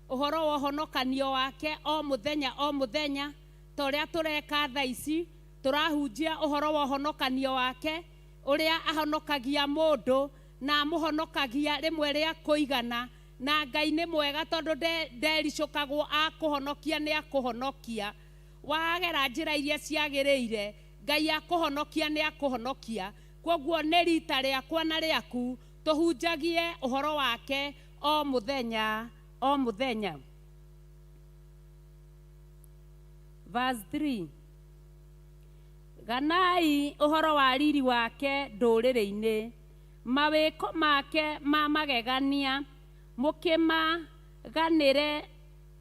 F: ũhoro wa ũhonokanio wake o mũthenya, ta ũrĩa tũreka thaa ici, tũrahunjia ũhoro wa ũhonokanio wake, ũrĩa ahonokagia mũndũ na amũhonokagia rĩmwe rĩa kũigana. Na Ngai nĩ mwega tondũ ndericũkagwo akũhonokia nĩ akũhonokia. Wagera njĩra iria ciagĩrĩire, Ngai akũhonokia nĩ akũhonokia. Kwoguo nĩ rita rĩakwa na rĩaku tũhunjagie ũhoro wake o mũthenya o mũthenya. Verse 3: Ganai ũhoro wa riri wake ndũrĩrĩ-inĩ, mawĩko make ma magegania mũkĩmaganĩre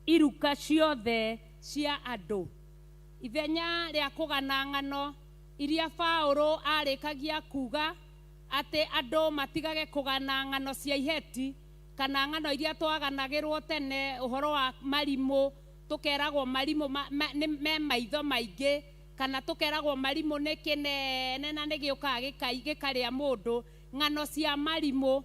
F: iruka ciothe cia andũ. Ithenya rĩa kũgana ng'ano iria Paũlũ arĩkagia kuga atĩ andũ matigage kũgana ng'ano cia iheti kana ng'ano iria twaganagĩrwo tene, ũhoro wa marimũ, tũkeragwo marimũ me maitho maingĩ, kana tukeragwo marimu nĩ kĩnene na nĩ gĩũkaga gĩkarĩa mũndũ. Ng'ano cia marimu,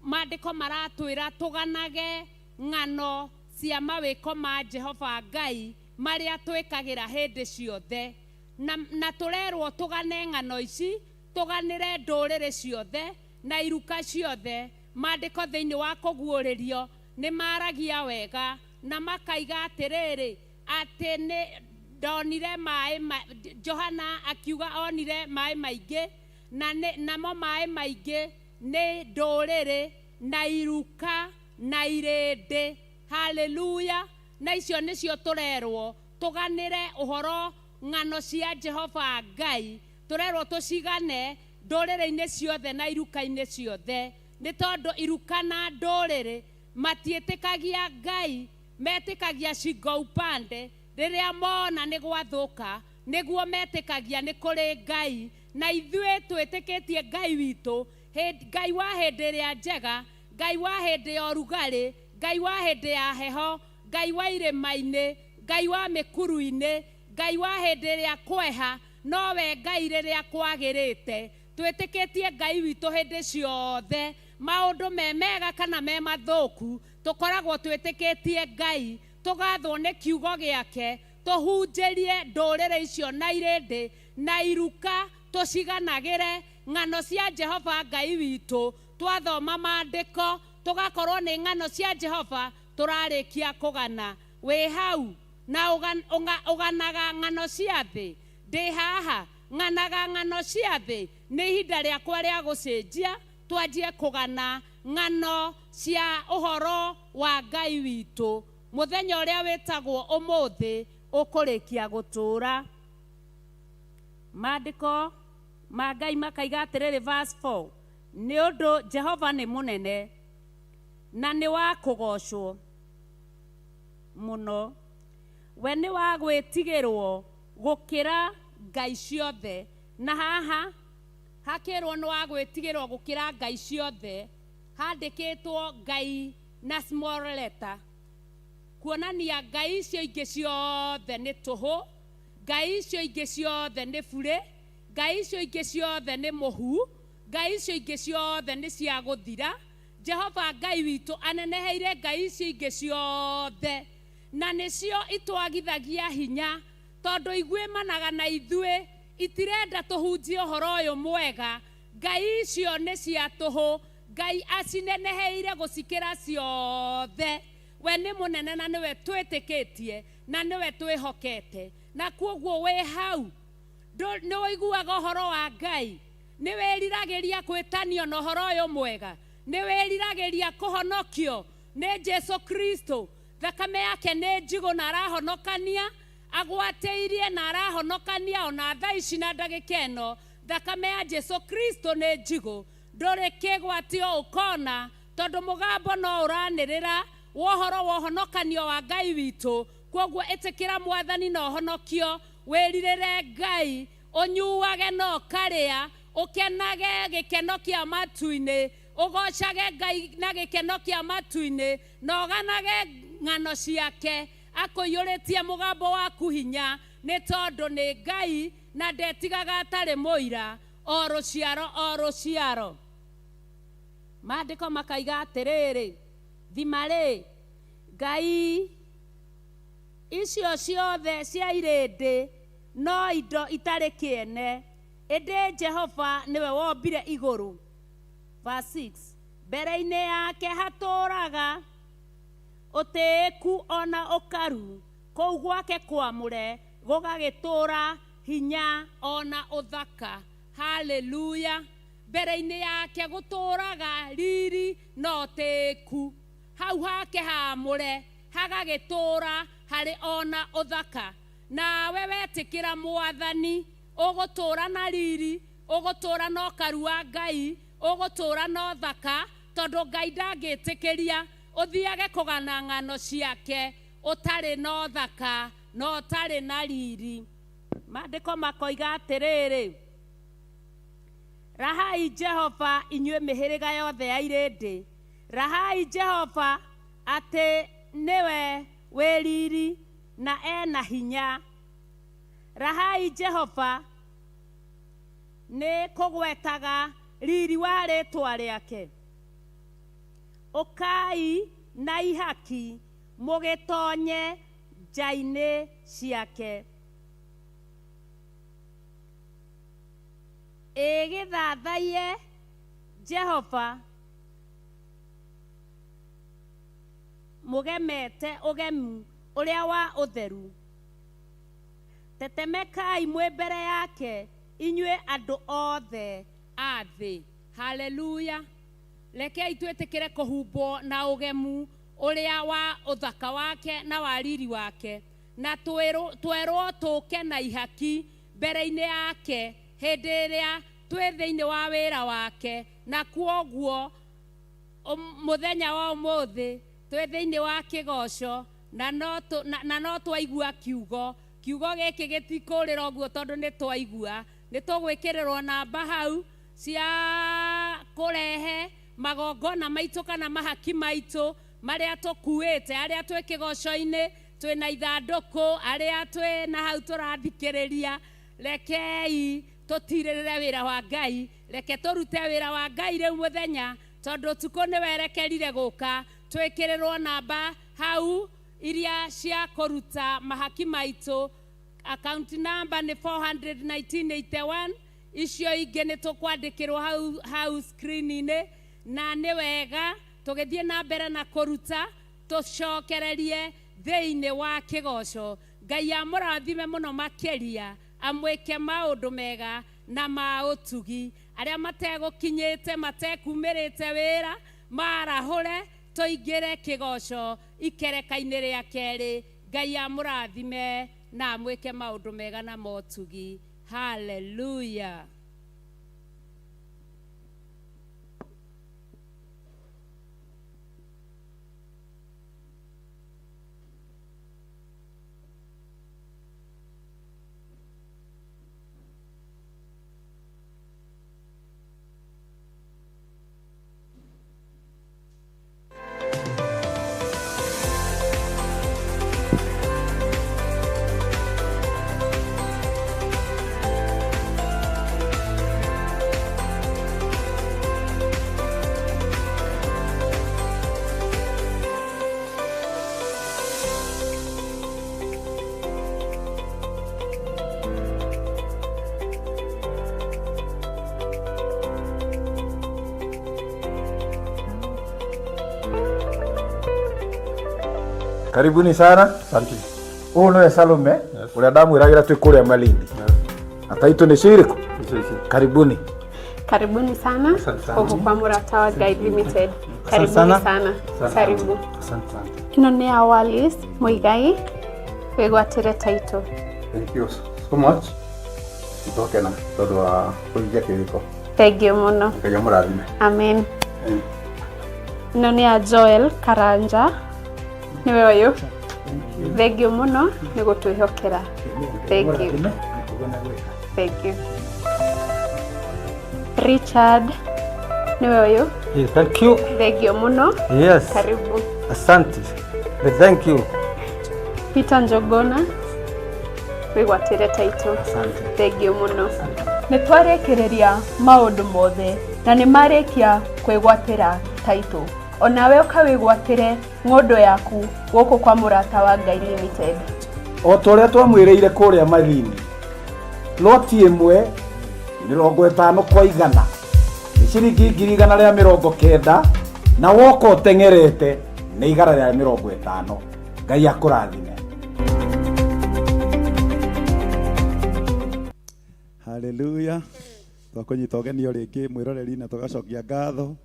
F: maandĩko maratwĩra tũganage ng'ano cia mawĩko ma Jehova Ngai marĩa twĩkagĩra hĩndĩ ciothe. Na tũrerwo tũgane ng'ano ici, tũganĩre ndũrĩrĩ ciothe na iruka ciothe. Maandĩko thĩinĩ wa kũguũrĩrio nĩ maragia wega na makaiga atĩrĩrĩ, atĩ nĩ ndonire maĩ, Johana akiuga onire maĩ maingĩ, na namo maĩ maingĩ nĩ ndũrĩrĩ na iruka na irĩndĩ. Haleluya! Na icio nĩcio tũrerwo tũganĩre ũhoro ng'ano cia Jehova Ngai, tũrerwo tũcigane ndũrĩrĩ-inĩ ciothe na iruka-inĩ ciothe. Nĩ tondũ iruka na ndũrĩrĩ matiĩtĩkagia Ngai, metĩkagia shingo upande. Rĩrĩa mona nĩ gwathũka nĩguo metĩkagia nĩ kũrĩ Ngai. Na ithuĩ twĩtĩkĩtie Ngai witũ, Ngai wa hĩndĩ ĩrĩa njega, Ngai wa hĩndĩ ya ũrugarĩ, Ngai wa hĩndĩ ya heho, Ngai wa irĩma-inĩ, Ngai wa mĩkuru-inĩ, Ngai wa hĩndĩ ĩrĩa kweha, nowe Ngai rĩrĩa kwagĩrĩte. Twĩtĩkĩtie Ngai witũ hĩndĩ ciothe, maũndũ me mega kana me mathũku, tũkoragwo twĩtĩkĩtie Ngai. Tũgathwo nĩ kiugo gĩake, tũhunjĩrie ndũrĩrĩ icio na irĩndĩ na iruka, tũciganagĩre ng'ano cia Jehova Ngai witũ. Twathoma maandĩko tũgakorwo nĩ ng'ano cia Jehova tũrarĩkia kũgana. Wĩ hau na ũganaga ng'ano cia thĩ, ndĩ haha ng'anaga ng'ano cia thĩ. Nĩ ihinda rĩakwa rĩa gũcenjia, twanjie kũgana ng'ano cia ũhoro wa Ngai witũ. Mũthenya ũrĩa wĩtagwo ũmũthĩ ũkũrĩkia gũtũũra. Maandĩko ma Ngai makaiga atĩrĩrĩ, verse 4, nĩ ũndũ Jehova nĩ mũnene na nĩ wa kũgocwo mũno, we nĩ wa gwĩtigĩrwo gũkĩra ngai ciothe. Na haha hakĩrwo nĩ wa gwĩtigĩrwo gũkĩra ngai ciothe, handĩkĩtwo Ngai na small letter, kuonania ngai icio ingĩ ciothe nĩ tũhũ, ngai icio ingĩ ciothe nĩ burĩ, ngai icio ingĩ ciothe nĩ mũhu, ngai icio ingĩ ciothe nĩ cia gũthira. Jehova Ngai witũ aneneheire ngai icio ingĩ ciothe, na nĩcio itwagithagia hinya, tondũ iguĩmanaga na ithuĩ, itirenda tũhunjie ũhoro ũyũ mwega. Ngai icio nĩ cia tũhũ, Ngai acineneheire gũcikĩra ciothe. We nĩ mũnene na nĩwe twĩtĩkĩtie na nĩwe twĩhokete. Na kuoguo wĩ hau nĩ ũiguaga ũhoro wa Ngai, nĩ wĩriragĩria kwĩtanio na ũhoro ũyũ mwega, nĩ wĩriragĩria kũhonokio nĩ Jesu Kristo. Thakame yake nĩ njigũ na arahonokania, agwatĩirie na arahonokania ona thaa ici na ndagĩka ĩno. Thakame ya Jesu Kristo nĩ njigũ, ndũrĩ kĩgwatio ũkona, tondũ mũgambo no ũranĩrĩra wohoro wa ũhonokanio wa Ngai witũ. Kuoguo ĩtĩkĩra Mwathani na ũhonokio, wĩrirĩre Ngai, ũnyuage na ũkarĩa, ũkenage gĩkeno kĩa matu-inĩ, ũgocage Ngai na gĩkeno kĩa matu-inĩ, na ũganage ng'ano ciake, akũiyũrĩtie mũgambo waku hinya, nĩ tondũ nĩ Ngai na ndetigaga atarĩ mũira, o rũciaro o rũciaro. Maandĩko makaiga atĩrĩrĩ, thimarĩ, ngai icio ciothe cia irĩndĩ no indo itarĩ kĩene, ĩndĩ Jehova nĩwe wombire igũrũ. Verse 6, mbere-inĩ yake hatũũraga ũtĩĩku ona ũkaru, kũu gwake kwamũre gũgagĩtũũra hinya ona ũthaka. Haleluya! Mbere-inĩ yake gũtũũraga riri na ũtĩĩku, hau hake haamũre hagagĩtũũra harĩ ona ũthaka. Nawe wetĩkĩra Mwathani ũgũtũũra na riri, ũgũtũũra na ũkaru wa Ngai, ũgũtũũra na ũthaka, tondũ Ngai ndangĩtĩkĩria ũthiage kũgana ng'ano ciake ũtarĩ na ũthaka na ũtarĩ na riri. Maandĩko makoiga atĩrĩrĩ, rahai Jehova inyuĩ mĩhĩrĩga yothe ya irĩndĩ, rahai Jehova atĩ nĩwe wĩ riri na ena hinya, rahai Jehova nĩ kũgwetaga riri wa rĩtwa rĩake. Ũkai na ihaki mũgĩtonye nja-inĩ ciake. Gĩthathaiye Jehova mũgemete ũgemu ũrĩa wa ũtheru. Tetemekai mwĩ mbere yake inyuĩ andũ othe a thĩ. Haleluya. Rekei twĩtĩkĩre kũhumbwo na ũgemu ũrĩa wa ũthaka wake na wa riri wake, na twerwo tũke na ihaki mbere-inĩ yake hĩndĩ ĩrĩa twĩ thĩinĩ wa wĩra wake, na kuoguo mũthenya wa ũmũthĩ twĩ thĩinĩ wa kĩgoco na no twaigua kiugo gĩkĩ gĩtikũrĩra ũguo tondũ nĩ twaigua. Nĩ tũgwĩkĩrĩrwo namba hau cia kũrehe magongona maitũ kana mahaki maitũ marĩa tũkuĩte, arĩa twĩ kĩgoco-inĩ twĩna ithandũkũ, arĩa twĩ na hau tũrathikĩrĩria. Rekei tũtirĩrĩre wĩra wa Ngai, reke tũrute wĩra wa Ngai rĩu mũthenya, tondũ ũtukũ nĩ werekerire gũka. Twĩkĩrĩrwo namba hau iria cia kũruta mahaki maitũ. Account number nĩ 41981. Icio ingĩ nĩ tũkwandĩkĩrwo hau screen-inĩ, na nĩ wega tũgĩthiĩ na mbere na kũruta tũcokererie thĩinĩ wa kĩgoco. Ngai amũrathime mũno makĩria, amwĩke maũndũ mega na ma ũtugi. Arĩa mategũkinyĩte matekumĩrĩte wĩra marahũre tũingĩre kĩgoco ikereka-inĩ rĩa kerĩ. Ngai amũrathime na amwĩke maũndũ mega na ma ũtugi. Hallelujah.
D: Karibuni sana.
E: Asante.
D: Huyu nĩwe Salome ũrĩa ndamwĩragĩra twĩ kũrĩa Malindi. Ataitũ nĩ cirĩkũ? Karibuni.
G: Karibuni sana huku kwa Murata wa Guide Limited. Karibuni sana. Karibu.
E: Asante.
G: Ino nĩ Awalis Muigai wĩgwatĩre taitũ.
E: Thank you so much. Itokena tondũ wa kũhingia kĩrĩko.
G: Thank you mũno.
E: Ngai amũrathime.
G: Amen. Ino nĩ Joel Karanja. Niwe ũyũ. Thank you mũno nĩ gũtwĩhokera. Thank you. Thank you. Richard niwe ũyũ.
E: Yes, thank you.
G: Thank you mũno.
E: Yes.
G: Karibu.
E: Asante. Thank you.
G: Peter Njogona wĩgwatĩre taitũ.
E: Asante.
G: Thank you mũno.
H: Nĩ twarĩkĩrĩria maũndũ mothe na nĩ marĩkia kwĩgwatĩra taitũ. Onawe ũkawĩgwatĩre ng'ũndũ yaku gũkũ kwa Murata wa Guide Limited.
D: O torĩa twamwĩrĩire kũrĩa Malindi, loti ĩmwe 50 kwa 100 nĩ ciringi 190 na woka ũteng'erete nĩ igara rĩa 50. Ngai akũrathime.
A: Hallelujah. Twakũnyita ũgenio rĩngĩ mwĩroreri na tũgacokia ngatho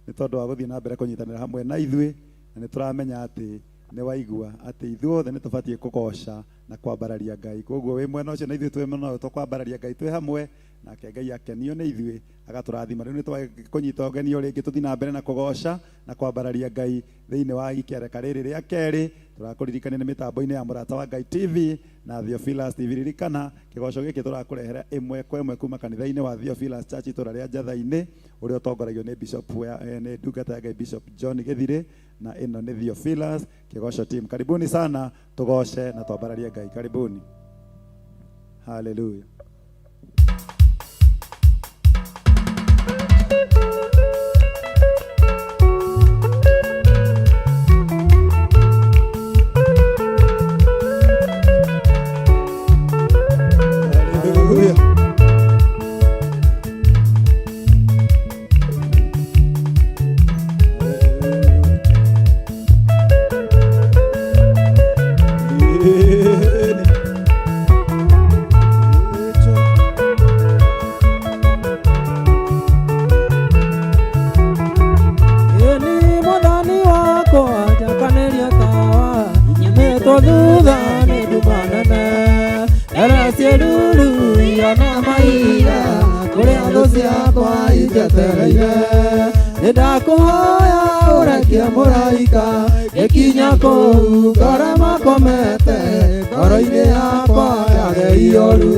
A: nĩ tondũ wa gũthiĩ na mbere kũnyitanĩra hamwe na ithuĩ, na nĩ tũramenya atĩ nĩ waigua atĩ ithuothe nĩ tũbatiĩ kũgoca na kwambararia Ngai. Koguo wĩ mwena ũcio na ithuĩ twĩ mwena ũyũ tũkwambararia Ngai twĩ hamwe, nake Ngai akenio nĩ ithuĩ agatũrathima. Rĩu nĩ twakũnyita ũgenio rĩngĩ tũthiĩ na mbere na kũgoca na kwambararia Ngai thĩinĩ wa ikereka rĩrĩ rĩa kerĩ. Tũrakũririkania nĩ mĩtambo-inĩ ya Murata wa Ngai TV na Theophilus TV. Ririkana kĩgoco gĩkĩ tũrakũrehera ĩmwe kwa ĩmwe kuma kanitha-inĩ wa Theophilus Church itũra rĩa Njatha-inĩ, ũrĩa ũtongoragio nĩ Bishop nĩ ndungata ya Ngai Bishop John Gĩthirĩ, na ĩno nĩ Theophilus Kĩgoco team. Karibuni sana tugoce na twambararie Ngai. Karibuni. Hallelujah.
B: Ndakuhoya urekie mũraika gĩkinya kũu karĩa makomete ngoro-inĩ yakwa yage ioru.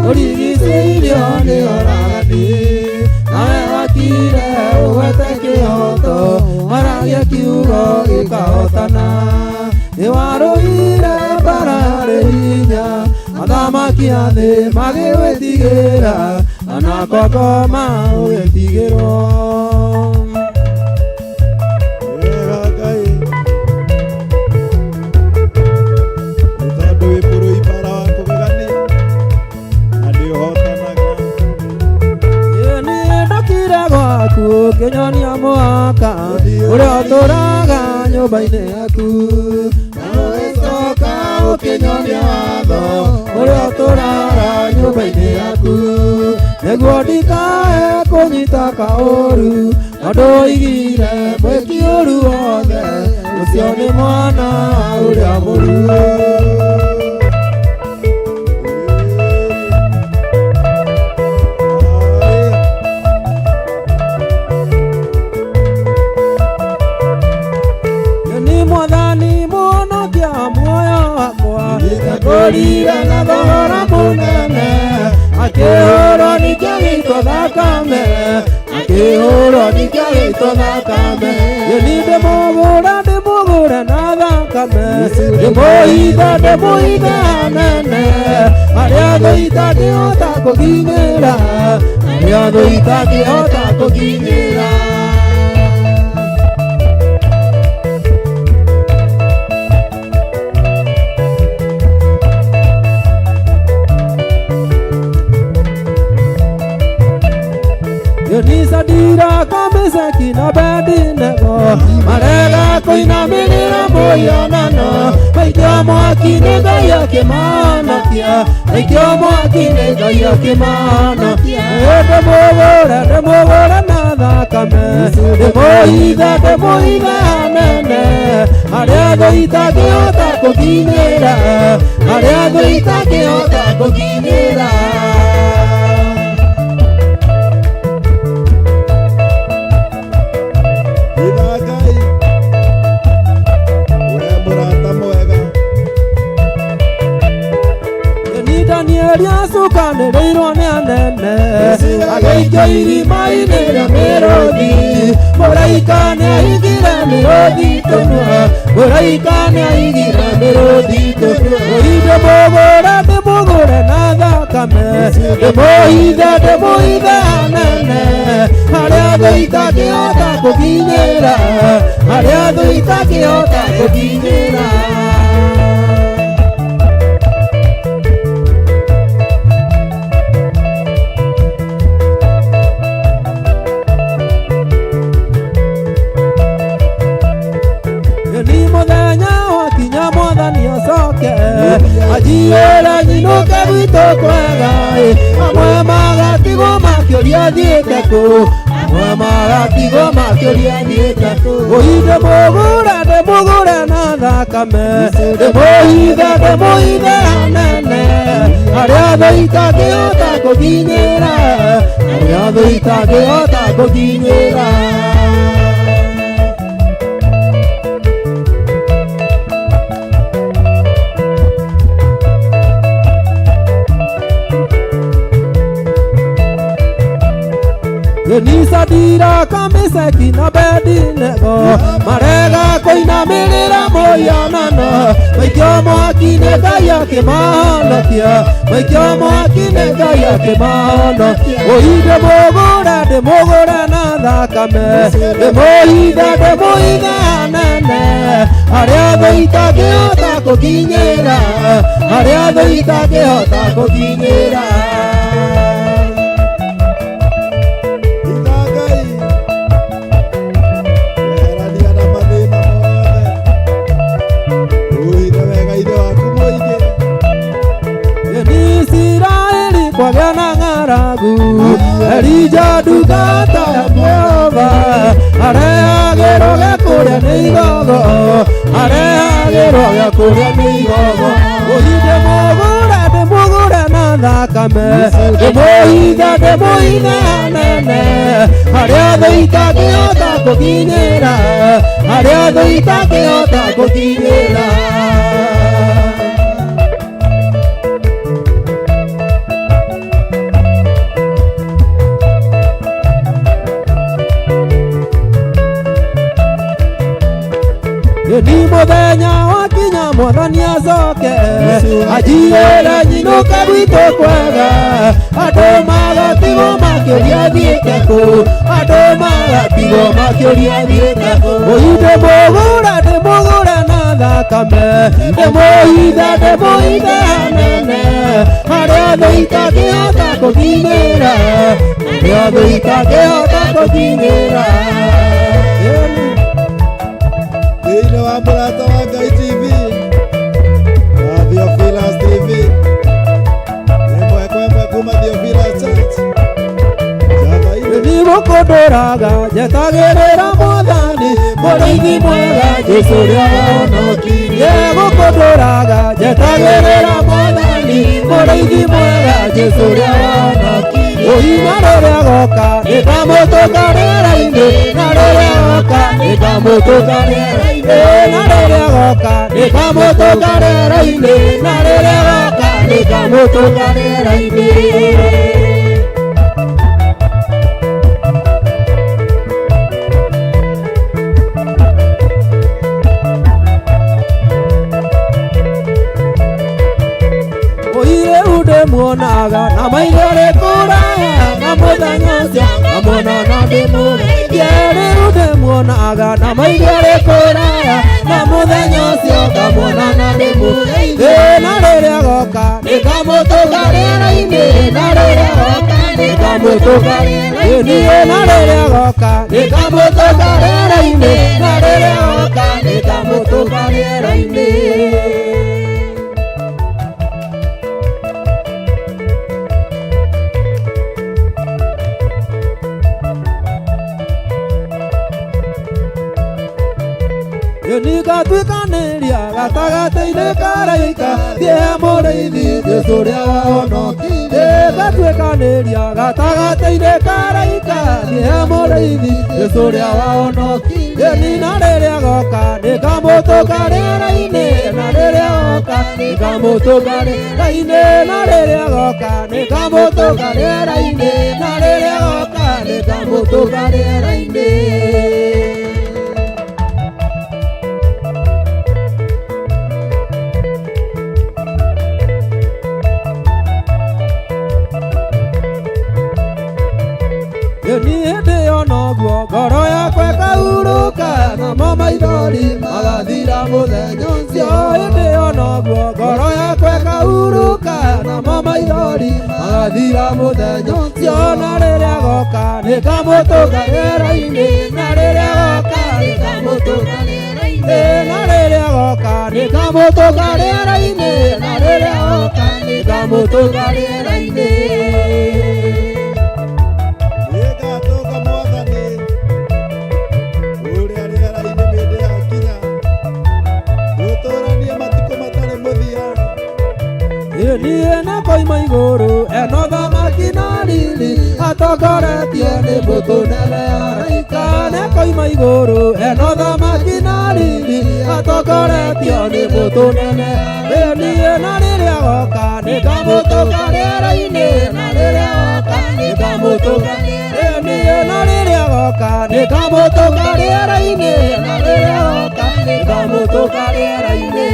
B: Urigicĩirio nĩ oragani nawe wakire ũgwete kĩhoto maragia kiugo gĩkahotana. Nĩwarũire mbara yarĩ hinya athamaki a thĩ magĩgwĩtigĩra onakwa ngoma ũgĩtigĩrwo. Ũkĩnyonia mũhaka ũrĩa ũtũraga nyũmba-inĩ yaku, na ũgĩcoka ũkĩnyonia watho ũrĩa ũtũraga nyũmba-inĩ yaku, nĩguo ndikae kũnyita kaũru na ndũigire mwĩki ũru wothe ũcio nĩ mwana ũrĩa mũruu. Ngorire na thogora mũnene akĩhũrwo nĩkĩo gĩitwo thakame, akĩhũrwo nĩkĩo gĩitwo thakame. Ni ndĩmũgũre na thakame, ndĩmũhithe hanene harĩa thũ itangĩhota kũkinyĩra, harĩa thũ itangĩhota kũkinyĩra. Sadira Meseki na Abednego marega kũinamĩrĩra mũhianano, aikio mwaki-inĩ Ngai akĩmahonokia, aikio mwaki-inĩ Ngai akĩmahonokia. Ndĩmũgũre na thakame, ndĩmũhithe hanene harĩa thũ itangĩhota kũkinyĩra, harĩa thũ itangĩhota kũkinyĩra. Danieli acukanĩrĩirwo nĩ anene agĩikio irima-inĩ rĩa mĩrũthi, mũraika nĩaigire mĩrũthi tũnua, mũraika nĩaigire mĩrũthi tũnua. Ndĩmũgũre na thakame, ndĩmũhithe hanene harĩa thũ itangĩhota kũkinyĩra, harĩa thũ itangĩhota kũkinyĩra. Ajiĩra nyinũke gwitũ kwega, amwe magatigwo makĩũria thiĩte kũ, amwe magatigwo makĩũria thiĩte kũ. Ndĩmũgũre na thakame, ndĩmũhithe hanene harĩa thũ itangĩhota kũkinyĩra, harĩa thũ itangĩhota kũkinyĩra. Nisadira Kamiseki na Bedinego marega koinamirira moyanana maikio mwakine Ngai akimahonokia maikio mwakine Ngai akimahonokia oide mugure na thakame ndemuhitha nene aria thũ itangĩhota kũkinyĩra aria thũ itangĩhota kũkinyĩra kwagĩa na ng'aragu Elija ndungata ya Jehova arehagĩrwo gĩa kũrĩa nĩ igogo arehagĩrwo gĩa kũrĩa nĩ igogo ndĩmũgũre na thakame ndĩmũhithe nene harĩa thũ itangĩhota kũkinyĩra harĩa thũ itangĩhota kũkinyĩra ni mũthenya wakinya mwathani acoke anjiyĩre nyinũke gwitũ kwega andũ magatigwo makĩũria thiĩte kũ andũ magatigwo makĩũria thiĩte kũ ndĩmũgũre na thakame ndĩmũhithe nene harĩa thũ itangĩhota kũkinyĩra harĩa thũ itangĩhota kũkinyĩra Thĩinĩ wa mũrata wa Ngai TV na Theophilus TV kwembe kuma Theophilus Church nĩgũkũndũraga njetagĩrĩra mwathani mũrĩithi mwega Jesũ ũrĩa wahonokirie nĩgũkũndũraga njetagĩrĩra mwathani mũrĩithi mwega Jesũ ũrĩa wahonokirie ũhina rĩrĩa goka nĩngamũtũnga rĩera-inĩ na rĩrĩa goka nĩngamũtũnga rĩera-inĩ na rĩrĩa goka nĩngamũtũnga rĩera-inĩ na rĩrĩa goka nĩngamũtũnga rĩera-inĩ muonaga na maitho rĩkũraya na mũthenya ũcio ngamwona ndĩmũgeithie rĩu ndĩmuonaga na maitho rĩkũraya na mũthenya ũcio ngamwona ndĩmũgeithie na rĩrĩa goka nĩngamũtũnga rĩera-inĩ na rĩrĩa goka nĩngamũtũnga rĩera-inĩ na rĩrĩa goka nĩngamũtũnga rĩera-inĩ na rĩrĩa goka nĩngamũtũnga rĩera-inĩ nĩngatwĩkanĩria gatagatĩ-inĩ karaika thiĩ mũrĩithi Jesũ ũrĩa wahonokirie nĩngatwĩkanĩria gatagatĩ-inĩ karaika thiĩ mũrĩithi Jesũ ũrĩa wahonokirie na rĩrĩa goka nĩngamũtũnga rĩera-inĩ na rĩrĩa goka nĩngamũtũnga rĩera-inĩ na rĩrĩa goka nĩngamũtũnga rĩera-inĩ na rĩrĩa goka nĩngamũtũnga rĩera-inĩ ngoro yakwa ĩkahurũka namo maithori magathira mũthenya ũcio hĩndĩ ĩyo noguo ngoro yakwa ĩkahurũka namo maithori magathira mũthenya ũcio na rĩrĩa goka nĩngamũtũnga rĩera-inĩ na rĩrĩa goka nĩngamũtũnga rĩera-inĩ na rĩrĩa goka nĩngamũtũnga rĩera-inĩ na rĩrĩa goka nĩngamũtũnga rĩera-inĩ niĩ nakoima igũrũ eno thamaki na riri atongoretio nĩ mbũtũ nene ya araika nakoima igũrũ eno thamaki na riri atongoretio nĩ mbũtũ nene niĩ na rĩrĩa goka nĩngamũtũnga rĩera-inĩ na rĩrĩa goka nĩngamũtũnga niĩ na oka nikamutuka rĩera-inĩ na rĩrĩa oka nikamutuka rĩera-inĩ.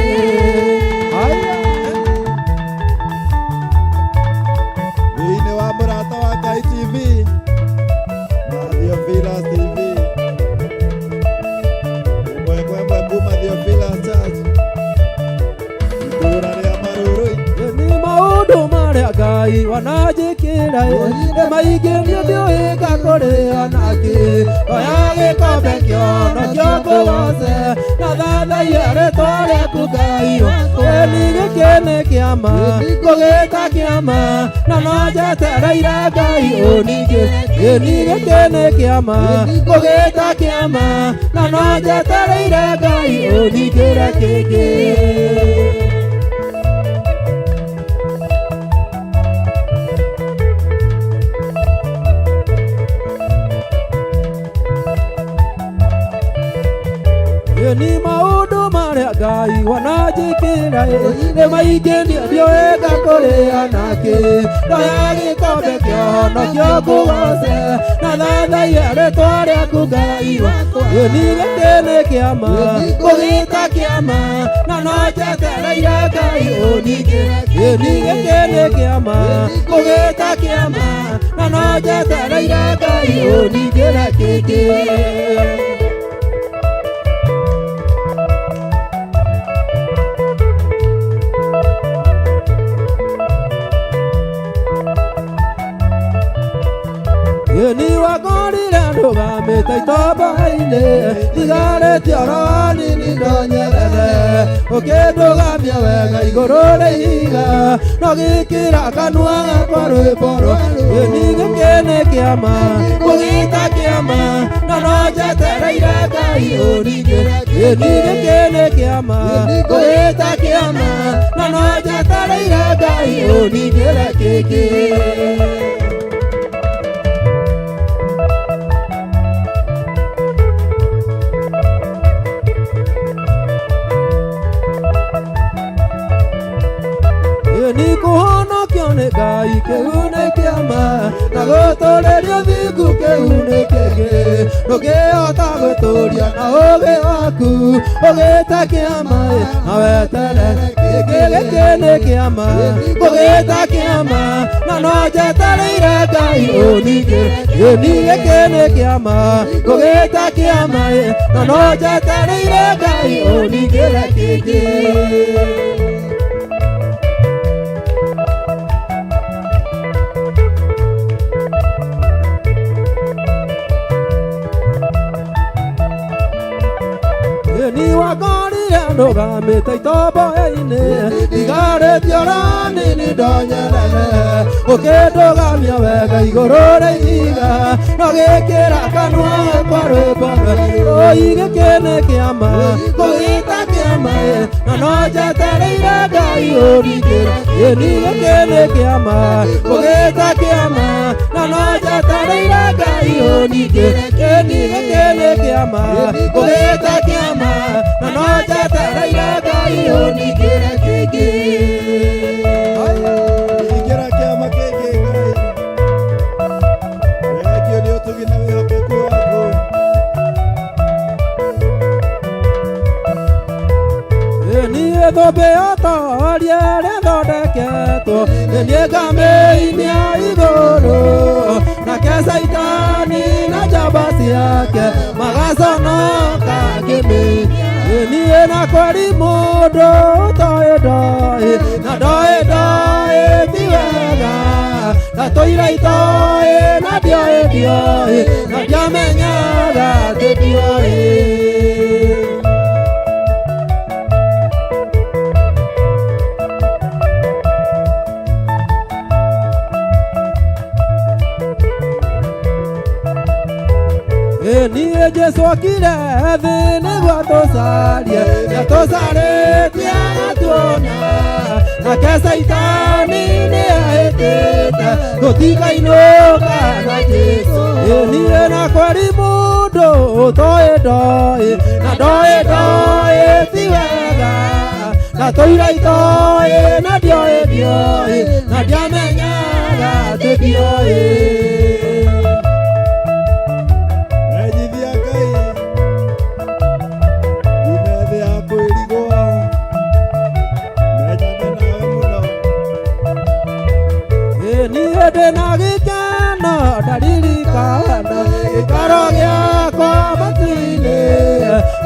B: Thĩinĩ wa mũrata wa Ngai TV na Theophilus TV, mwemwe kuma Theophilus Church itũũra rĩa Marũrũ. Nĩ maũndũ marĩa Ngai wananjĩkĩra nĩ maingĩ niĩ ndiũĩka kũrĩa nake, oya gĩkombe kĩa ũhonokio ngũgoce na thathaia rĩĩtwa rĩaku Ngai wakwa. Ni gĩkĩ nĩ kĩama ngũgĩta kĩama na no njetereire Ngai ũningĩ. Ni gĩkĩ nĩ kĩama ngũgĩta kĩama na no njetereire Ngai ũningĩre kĩngĩ. Ni maũndũ marĩa Ngai wananjĩkĩra nĩ maingĩ niĩ ndiũĩka kũrĩa nake, ndoya gĩkombe kĩa ũhonokio ngũgoce na thathaia rĩĩtwa rĩaku Ngai wakwa. Ni gĩkĩ nĩ kĩama ngũgĩta kĩama na no njetereire Ngai ũningĩre. Ni gĩkĩ nĩ kĩama ngũgĩta kĩama na no njetereire Ngai ũningĩre kĩngĩ. Ni wagorire ndũgamĩte itomba-inĩ, thigarĩte oroni nindonyerere, ũkĩndũgamia wega igũrũ rĩa ihiga, no gĩkĩra kanua gakwa rwĩmbo rwaru. Ni gĩkĩ nĩ kĩama ngũgĩta kĩama na no njetereire Ngai ũningĩre. Ni gĩkĩ nĩ kĩama ngũgĩta kĩama na no njetereire Ngai ũningĩre kĩngĩ. Ni kũhonokio nĩ Ngai kĩu nĩ kĩama na gũtũũrĩrio thingu kĩu nĩ kĩngĩ. Ndũngĩhota gwĩtũũria na ũũgĩ waku ũgĩte kĩama na weterere kĩngĩ. Gĩkĩ nĩ kĩama ngũgĩta kĩama na no njetereire Ngai ũningĩre. Ni gĩkĩ nĩ kĩama ngũgĩta kĩama na no njetereire Ngai ũningĩre kĩngĩ. Ni wagorire ndũgamĩte itomba-inĩ, thigarĩte oroni nindonyerere, ũkĩndũgamia wega igũrũ rĩa ihiga, no gĩkĩra kanua gakwa rwĩmbo rwaru. Gĩkĩ nĩ kĩama ngũgĩta kĩama na no njetereire Ngai ũningĩre. Ni gĩkĩ nĩ kĩama ngũgĩta kĩama na no njetereire Ngai ũningĩre. Ni gĩkĩ nĩ kĩama ngũgĩta kĩama na no njetereire Ngai ũningĩre kĩngĩ. Ingĩra kĩama kĩngĩ Ngai, wegio nĩ ũtugi na wĩhokeku waku. Niĩ thũmbĩ otoria rĩthondeketwo, niĩ ngamĩinia igũrũ, nake Saitani na njamba ciake magaconoka ngĩmĩinia. Niĩ na kweri mũndũ ũtoĩ ndoĩ na ndoĩ ti wega, na tũira itoĩ na ndioĩ na ndiamenyaga atĩ ndioĩ. Niĩ Jesũ okire thĩ nĩguo atũcarie, nĩatũcarĩtie agatuona, nake Saitani nĩahĩtĩte tũtikainũka na Jesũ. Niĩ na kweri mũndũ ũtoĩ ndoĩ na ndoĩ ti wega, na tũira itoĩ na ndioĩ na ndiamenyaga atĩ ndioĩ. ndĩna gĩkeno ndaririkana gĩikaro gĩakwa matu-inĩ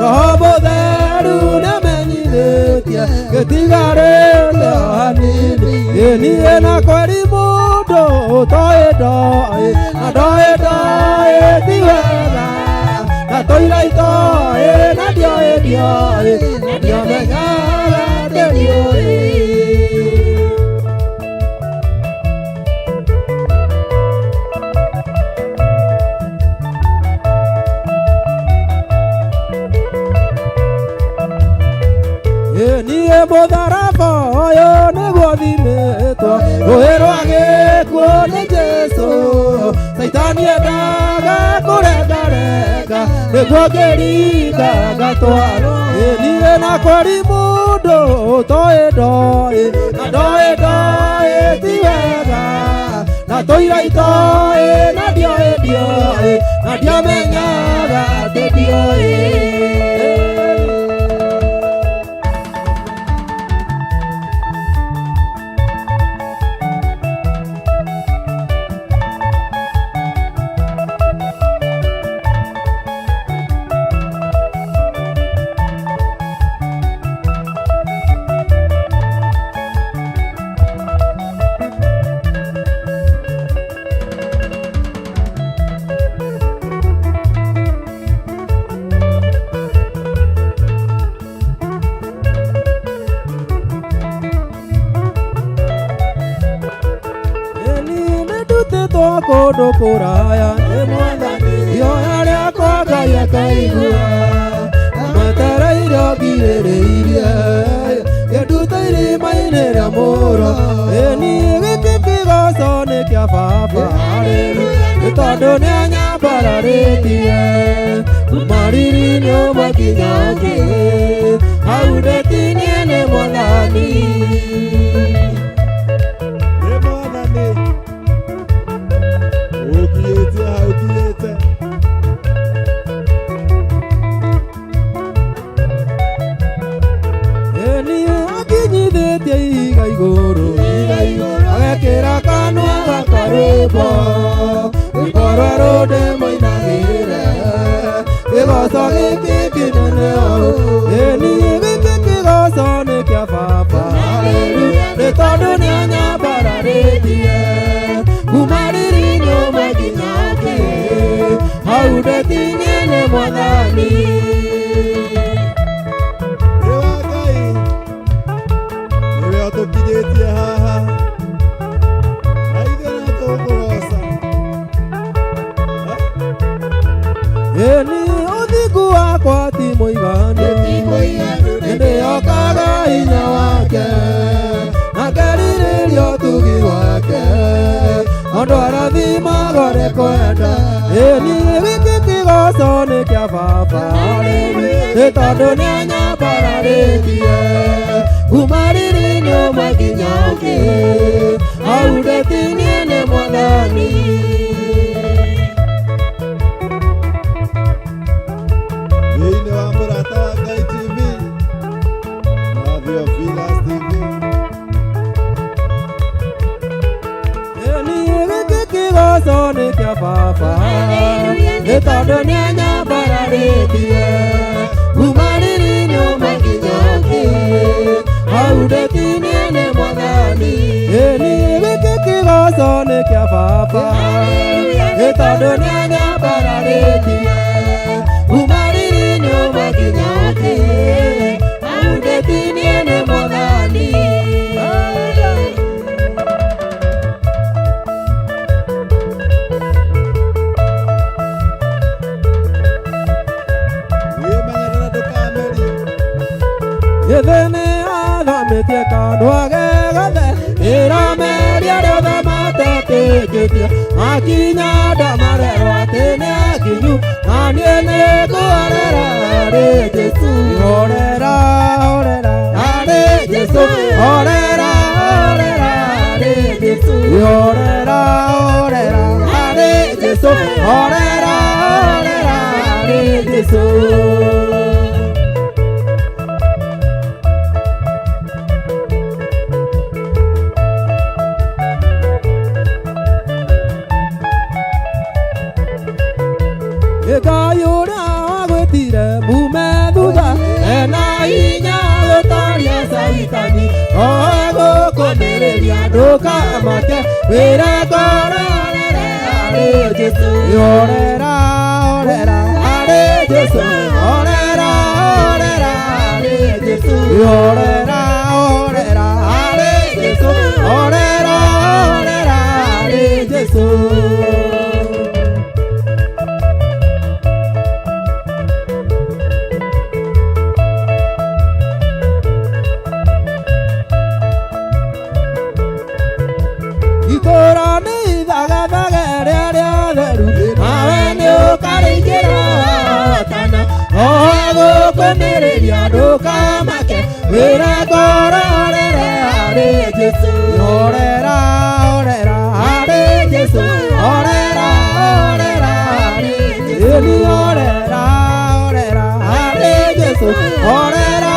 B: Roho Mũtheru nĩamenyithĩtie gĩtigarĩte o hanini niĩ na kweri mũndũ ũtoĩ ndoĩ na ndoĩ ti wega na tũira itoĩ na ndioĩ na ndiomenyaga ndĩriũĩ niĩ mũtharaba ũyũ nĩguo thimĩtwo rũĩ rwa gĩkuũ nĩ Jesũ Saitani endaga kũrengarenga nĩguo ngĩringa ngatwarwo niĩ na kweri mũndũ ũtoĩ ndoĩ na ndoĩ ti wega na tũira itoĩ na ndioĩ na ndiomenyaga atĩ ndioĩ kũndũ kũraya nĩ Mwathani ihoya rĩakwa Ngai akaigua mwetereire ngirĩrĩirie gĩndute irima-inĩ rĩa mũro niĩ gĩkĩ kĩgoco nĩ kĩa Baba nĩ tondũ nĩanyambararĩtie kuma riri-inĩ ũmwe nginya ũngĩ hau ndĩtinie nĩ Mwathani agekĩra kanua gaka rwĩmbo rwĩmbo rũndĩ moinagĩre kĩgoco gĩkĩ kĩnene ũũ niĩ gĩkĩ kĩgoco nĩ kĩa Baba nĩ tondũ nĩanyambararĩtie kuma riri-inĩ ũmwe nginya ũngĩ hau ndĩtinie nĩ Mwathani tũkinyĩtie haha na ithuĩ no tũkũgoca niĩ ũthingu wakwa ti mũiganu nĩndĩhokaga hinya wake na ngerirĩria ũtugi wake tondũ arathimagwo nĩ kwenda niĩ gĩkĩ kĩgoco nĩ kĩa Baba nĩ tondũ nĩanyambararĩtie kuma riri-inĩ ũmwe nginya ũngĩ hau ndĩtinie nĩ Mwathani thĩinĩ wa mũrata wa Ngai TV na Theophilus TV niĩ gĩkĩ kĩgoco nĩ kĩa Baba nĩ tondũ nĩanyambararĩtie kuma riri-inĩ ũmwe nginya ũngĩ hau ndĩtinie nĩ Mwathani niĩ gĩkĩ kĩgoco nĩ kĩa Baba nĩ tondũ nĩanyambararĩtie kuma riri-inĩ ũmwe nginya ũngĩ hau ndĩtinie nĩ Mwathani wĩmenyerere ndũkamerie gĩthĩ nĩ athamĩtie kandwa gegothe ĩrameria rĩothe matetĩkĩtie makinya ndamarerwo atĩ nĩ akinyu na niĩ nĩngũhorera harĩ Jesũ horera harĩ Jesũ horera harĩ Jesũ horera harĩ Jesũ horera harĩ Jesũ hinya gũtoria caitani oego kũmĩrĩria ndũkamake wĩra ngororere harĩ Jesũ orera orera harĩ Jesũ orera orera harĩ Jesũ orera orera harĩ Jesũ orera orera harĩ Jesũ. Kũmĩrĩria ndũkamake wĩra ngororere harĩ Jesũ orera orera harĩ Jesũ orera orera harĩ Jesũ orera orera harĩ Jesũ orera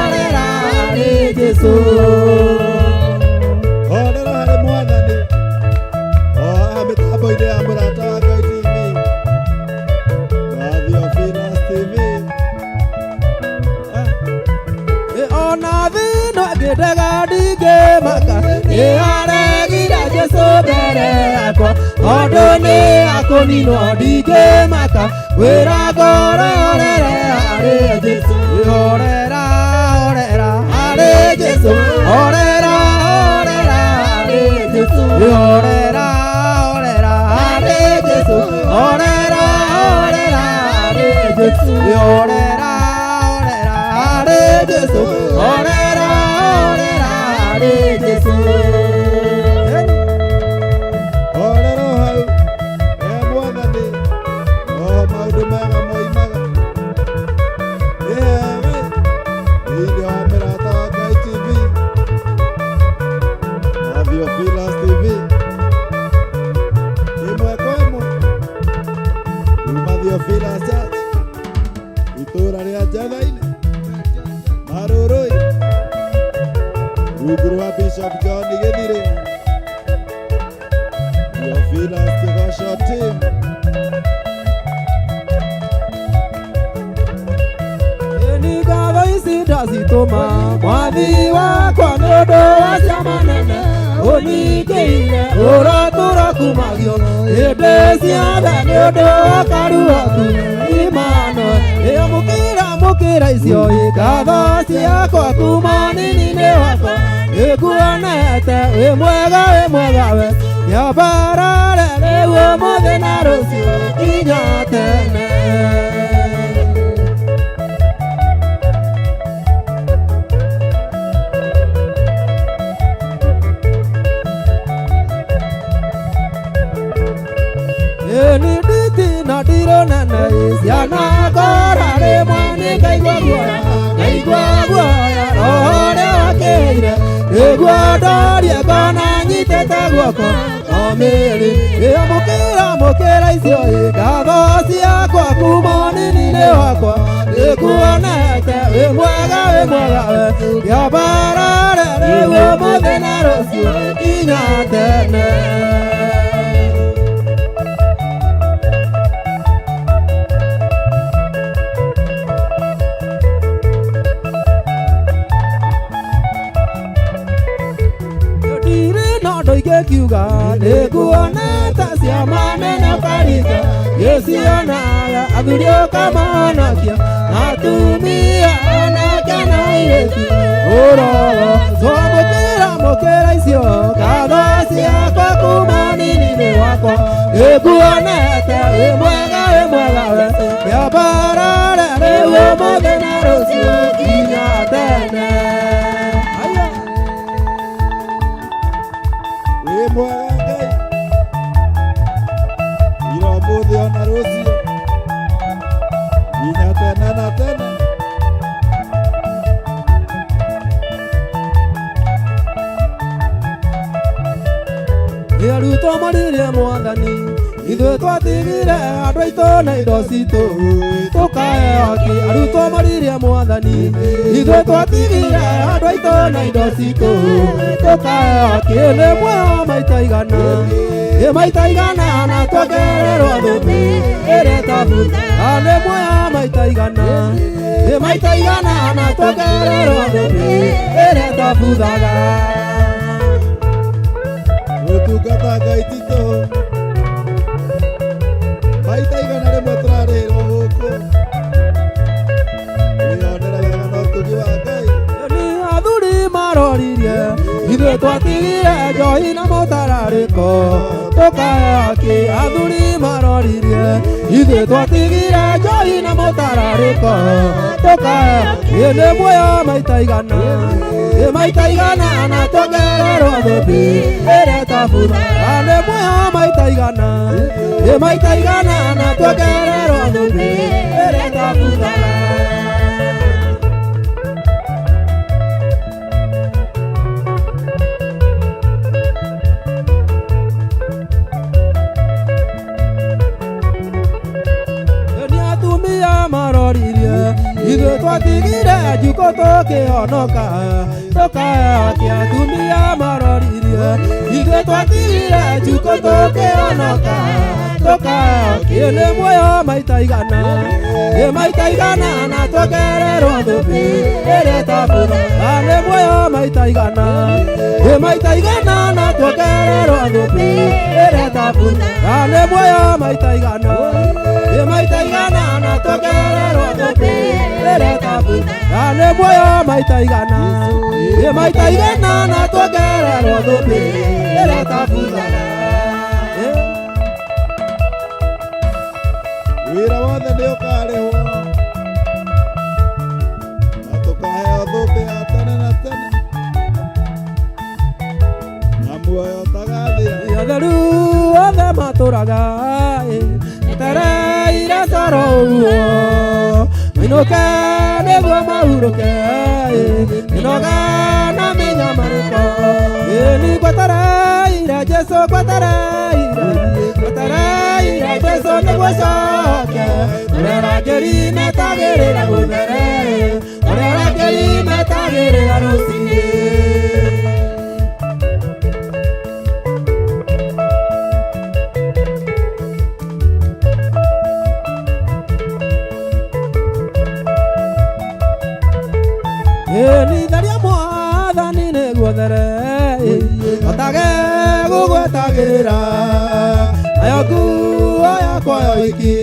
B: orera harĩ Jesũ orera harĩ Mwathani mĩtambo-inĩ ya mũrata wa Ngai TV na Theophilus TV ona thĩno ngĩndega ndingĩmaka nĩaregire Jesũ mbere yakwa tondũ nĩ akũninwo ndingĩmaka wĩra ngororere harĩ Jesũ orera orera harĩ Jesũ orera orera harĩ Jesũ orera orera harĩ Jesũ orera orera harĩ Jesũ orera Jesũ orera orera harĩ Jesũ orera hau Mwathani maũndũ mega moimaga thĩinĩ wa mũrata wa Ngai TV na Theophilus TV ĩmwe kwa ĩmwe kuma Theophilus Church itũũra rĩa Njatha-inĩ Marũrũi rungu rwa Bishop John Gĩthirĩ Theophilus Kĩgoco Team ĩni ngatho ici ndacitũma mwathi wakwa nĩ ũndũ wa ciama nene ũnyingĩire ũrotũra kumagio hĩndĩ ciothe nĩ ũndũ wa karu waku Immanuel mũkĩra icio ngatho ciakwa kuma nini-inĩ wakwa nĩkuonete wĩ mwega we nyambarare rĩu ũmũthĩ na rũciũ nginya tene ĩni nditi na ndironene ciana ngora rĩmwe nĩngaigua guoya roho rĩakĩire nĩguo ndorie ngona nyitĩte guoko omĩrĩ mũkĩra icio ngatho ciakwa kuma nini-inĩ wakwa nĩkuonete wĩ mwega we nyambarare rĩu ũmũthĩ na rũciũ nginya tene kiuga nĩkuonete ciama nene kanitha gĩcionaga athuri ũkamahonokia atumia anake na airĩtu ũrogo mũkĩra icio ngatho ciakwa kuma nini-inĩ wakwa nĩkuonete wĩ mwega we nyambarare rĩu ũmũthĩ na rũciũ nginya tene mwega Ngai ira ũmũthĩ ona rũciũ nginya tene na tene arutwo marĩrĩe Mwathani ithuĩ twatigire andũ aitũ na indo citũ tũkaeoki arutwo marĩrĩe Mwathani ithuĩ twatigire andũ aitũ na indo citũ tũkaeoki nĩ muoyo maita igana na twagererwo thũmbĩ ĩrĩa ĩtabuthaga nĩ muoya maita igana nĩ maita igana na twagererwo thũmbĩ ĩrĩa ĩtabuthaga gũtungata Ngai titũ maita igana rĩmwe tũrarĩrwo gũkũ wĩyonera wega no ũtugi wa Ngai nĩ athuri maroririe ithuĩ twatigire njohi na mũtararĩko tũkayaki athuri maroririe ithuĩ twatigire njohi na mũtararĩko tũkayaki nĩ muoyo maita igana nĩ maita igana na twagererwo thũmbĩ ĩrĩa ĩtabuthaga nĩ muoyo maita igana nĩ maita igana na twagererwo thũmbĩ ĩrĩa ĩtabuthaga ithuĩ twatigire njukũ tũkĩhonoka tũkayakia atumia maroririe ithuĩ twatigire njukũ tũkĩhonoka tũkayakia nĩ muoyo maita igana nĩ maita igana na twagererwo thũmbĩ ĩrĩa ĩtabuthaga nĩ muoyo maita igana nĩ maita igana na twagererwo thũmbĩ ĩrĩa ĩtabuthaga nĩ muoyo maita igana nĩ maita igana na twagererwo thũmbĩ ĩrĩa ĩtabuthaga nĩ muoyo maita igana nĩ maita igana na twagererwo thũmbĩ ĩrĩa ĩtabuthaga wĩra wothe nĩ ũkarĩhwo na tũkaheo thũmbĩ ya tene na tene na muoyo ũtagathira atheru othe matũraga etereire toro ũguo mainũke nĩguo mahurũke ĩnoga na mĩnyamarĩko ĩni ngwetereire Jesũ ngwetereire Jesũ nĩguo coke ũrĩa arangĩri metagĩrĩra gũthere ũrĩa arangĩri metagĩrĩra rũcinĩ nitharia Mwathani nĩguo there otage gũgwetagĩrĩra nayo nguo yakwa ya ũhiki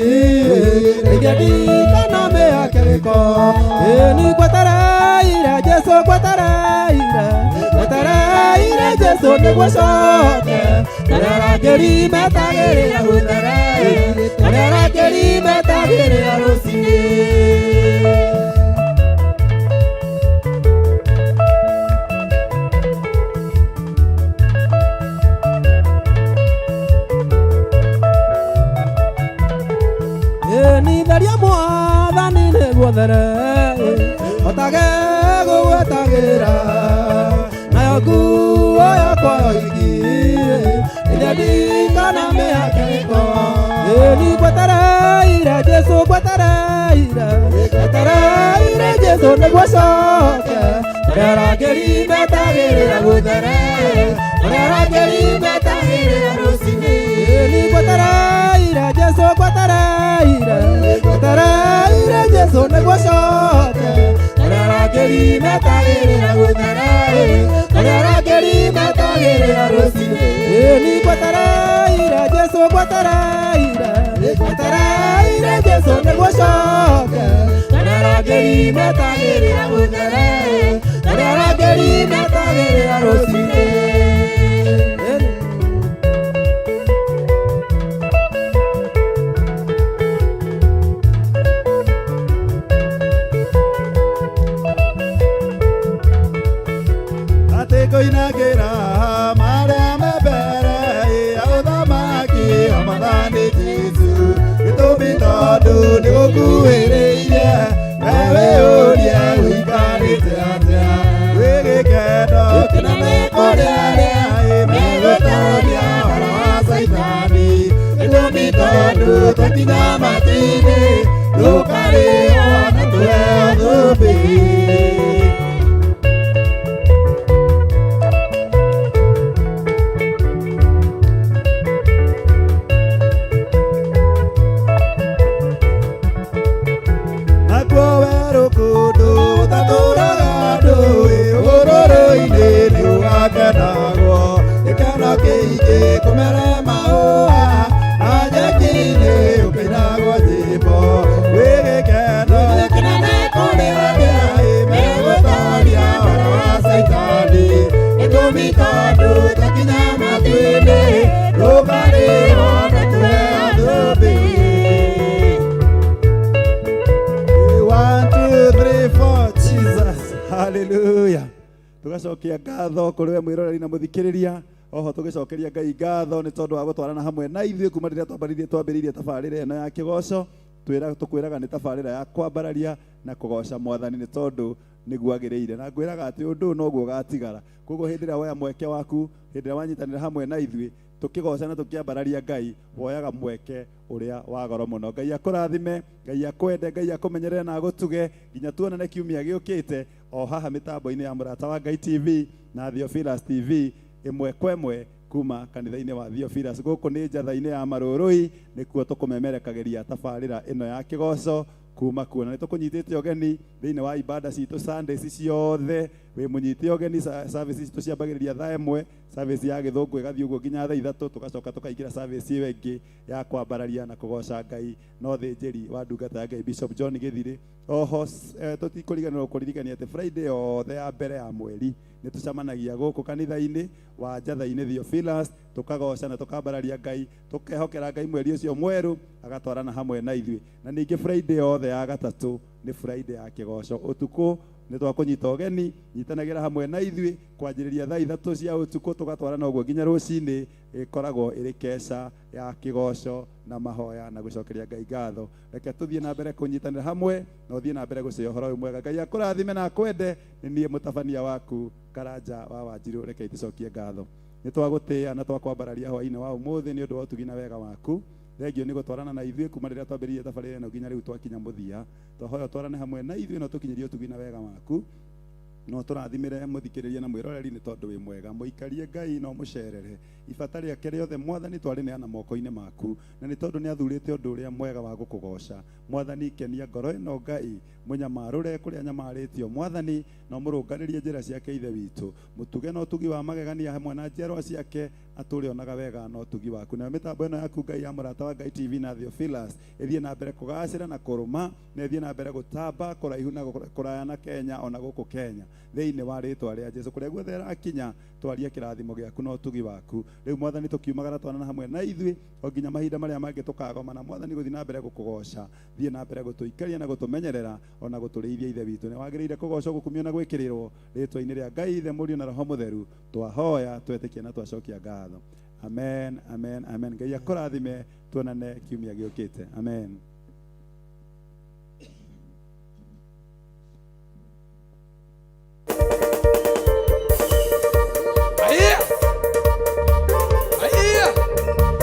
B: rĩngĩ ndikanamĩhake gĩko ĩni ngwetereire Jesũ ngwetereire Jesũ nĩguo coke ũrĩa arangĩri metagĩrĩra gũthere ũrĩa arangĩri metagĩrĩra rũcinĩ nitharia Mwathani nĩguo there otage gũgwetagĩrĩra nayo nguo yakwa ya ũhiki rĩrĩa ndikanamĩhake gĩko ĩni ngwetereire Jesũ ngwetereire Jesũ nĩguo coke ũrĩa arangĩri metagĩrĩra gũthere ũrĩa arangĩri metagĩrĩra rũcinĩ ĩni ngwetereire Jesũ ngwetereire Jesũ nĩguo coke ũrĩa arangĩri metagĩrĩra gũthere ũrĩa arangĩri metagĩrĩra rũcinĩ ĩni ngwetereire Jesũ ngwetereire Jesũ nĩguo coke ũrĩa arangĩri metagĩrĩra gũthere ũrĩa arangĩri metagĩrĩra rũcinĩ ngoinagĩra marĩa me mbere ya ũthamaki wa Mwathani Jesũ gĩtũmi tondũ nĩgũkuhĩrĩirie we wĩyũrie ũikarĩte atĩa wĩ gĩkeno kĩnene kũrĩ arĩa megũtoria wara wa Saitani gĩtũmi tondũ twakinya matu-inĩ tũkarĩo na tũheo thũmbĩ
A: tugacokia ngatho kuri we mwiroreri na muthikiriria oho tugicokeria Ngai ngatho ni tondu wa gutwarana hamwe na ithuĩ kuma rĩrĩa twambĩrĩirie tabarĩra ĩno ya kĩgoco tukwĩraga nĩ tabarĩra ya kwambararia na kũgoca Mwathani nĩ tondũ nĩguo agĩrĩire na ngwĩraga atĩ ũndũ noguo ũgatigara koguo hĩndĩ ĩrĩa woya mweke waku hĩndĩ ĩrĩa wanyitanĩra hamwe na ithuĩ tukigoca na tukiambararia Ngai woyaga mweke uria wa goro muno Ngai akũrathime Ngai akwende Ngai akũmenyerere na agũtuge nginya tuonane kiumia gĩũkĩte o haha mĩtambo-inĩ ya Mũrata wa Ngai TV na Theophilus TV ĩmwe kwa ĩmwe kuma kanitha-inĩ wa Theophilus gũkũ nĩ njatha-inĩ ya Marũrũi nĩkuo tũkũmemerekagĩria tabarĩra ĩno ya kĩgoco kuma kuona nĩ tũkũnyitĩte ũgeni thĩinĩ wa ibada citũ Sundays ciothe wĩ mũnyite ũgeni service citũ ciambagĩrĩria thaa ĩmwe service ya gĩthũngũ ĩgathiĩ ũguo nginya thaa ithatũ tũgacoka tũkaingĩra service ĩyo ĩngĩ ya kwambararia na kũgoca Ngai no thĩnjĩri wa ndungata ya Ngai Bishop John Gĩthiri oho tũtikũriganĩrwo kũririkania atĩ Friday yothe ya mbere ya mweri nĩ tũcemanagia gũkũ kanitha-inĩ wa njatha-inĩ Theophilus tukagoca na tukambararia Ngai tukehokera Ngai mweri ũcio mwerũ agatwarana hamwe na ithuĩ na ningĩ Friday yothe ya gatatũ nĩ Friday ya kĩgoco ũtukũ nĩ twakũnyita ũgeni nyitanagĩra hamwe na ithuĩ kwanjĩrĩria thaa ithatũ cia ũtukũ tũgatwarana ũguo nginya rũcinĩ ĩkoragwo ĩrĩ keca ya kĩgoco na mahoya na gũcokeria Ngai ngatho reke tũthiĩ na mbere kũnyitanĩra hamwe na ũthiĩ na mbere gũcĩo ũhoro ũyũ mwega Ngai akũrathime na akwende nĩ niĩ mũtabania waku Karanja wa Wanjirũ reke tũcokie ngatho nĩ twagũtĩĩa na twakwambararia hwaĩ-inĩ wa ũmũthĩ nĩ ũndũ wa ũtugi na wega waku thengio nĩ gũtwarana na ithuĩ kuma rĩrĩa twambĩrĩirie tabarĩra ĩno nginya rĩu twakinya mũthia twahoya twarane hamwe na ithuĩ no tũkinyĩrie ũtugi na wega waku no tũrathimĩre mũthikĩrĩria na mwĩroreri nĩ tondũ wĩ mwega mũikarie Ngai no mũcerere ibata rĩake rĩothe Mwathani twarĩneana moko-inĩ maku na nĩ tondũ nĩ athurĩte ũndũ ũrĩa mwega wa gũkũgoca Mwathani kenia ngoro ĩno Ngai mũnyamarũre kũrĩa nyamarĩtio Mwathani no mũrũngarĩrie njĩra ciake ithe witũ mũtuge no ũtugi wa magegania hamwe na njiarwa ciake atũre onaga wega no ũtugi waku na mĩtambo ĩno yaku Ngai ya Mũrata wa Ngai TV na Theophilus ĩthiĩ na mbere kũgacĩra na kũrũma na ĩthiĩ na mbere gũtamba kũraihu na kũraya na Kenya ona gũkũ Kenya thĩinĩ wa rĩtwa rĩa Jesũ kũrĩa guothe ĩrakinya twarie kĩrathimo gĩaku na ũtugi waku rĩu Mwathani tũkiumagara twanana hamwe na ithuĩ o nginya mahinda marĩa mangĩ tũkagomana Mwathani gũthiĩ na mbere gũkũgoca thiĩ na mbere gũtũikaria na gũtũmenyerera ona gũtũrĩithia ithe witũ nĩ wagĩrĩire kũgocwo gũkumio na gwĩkĩrĩrwo rĩtwa-inĩ rĩa Ngai ithe Mũriũ na Roho Mũtheru twahoya twetĩkia na twacokia ngatho amen amen amen Ngai akũrathime tuonane kiumia gĩũkĩte amen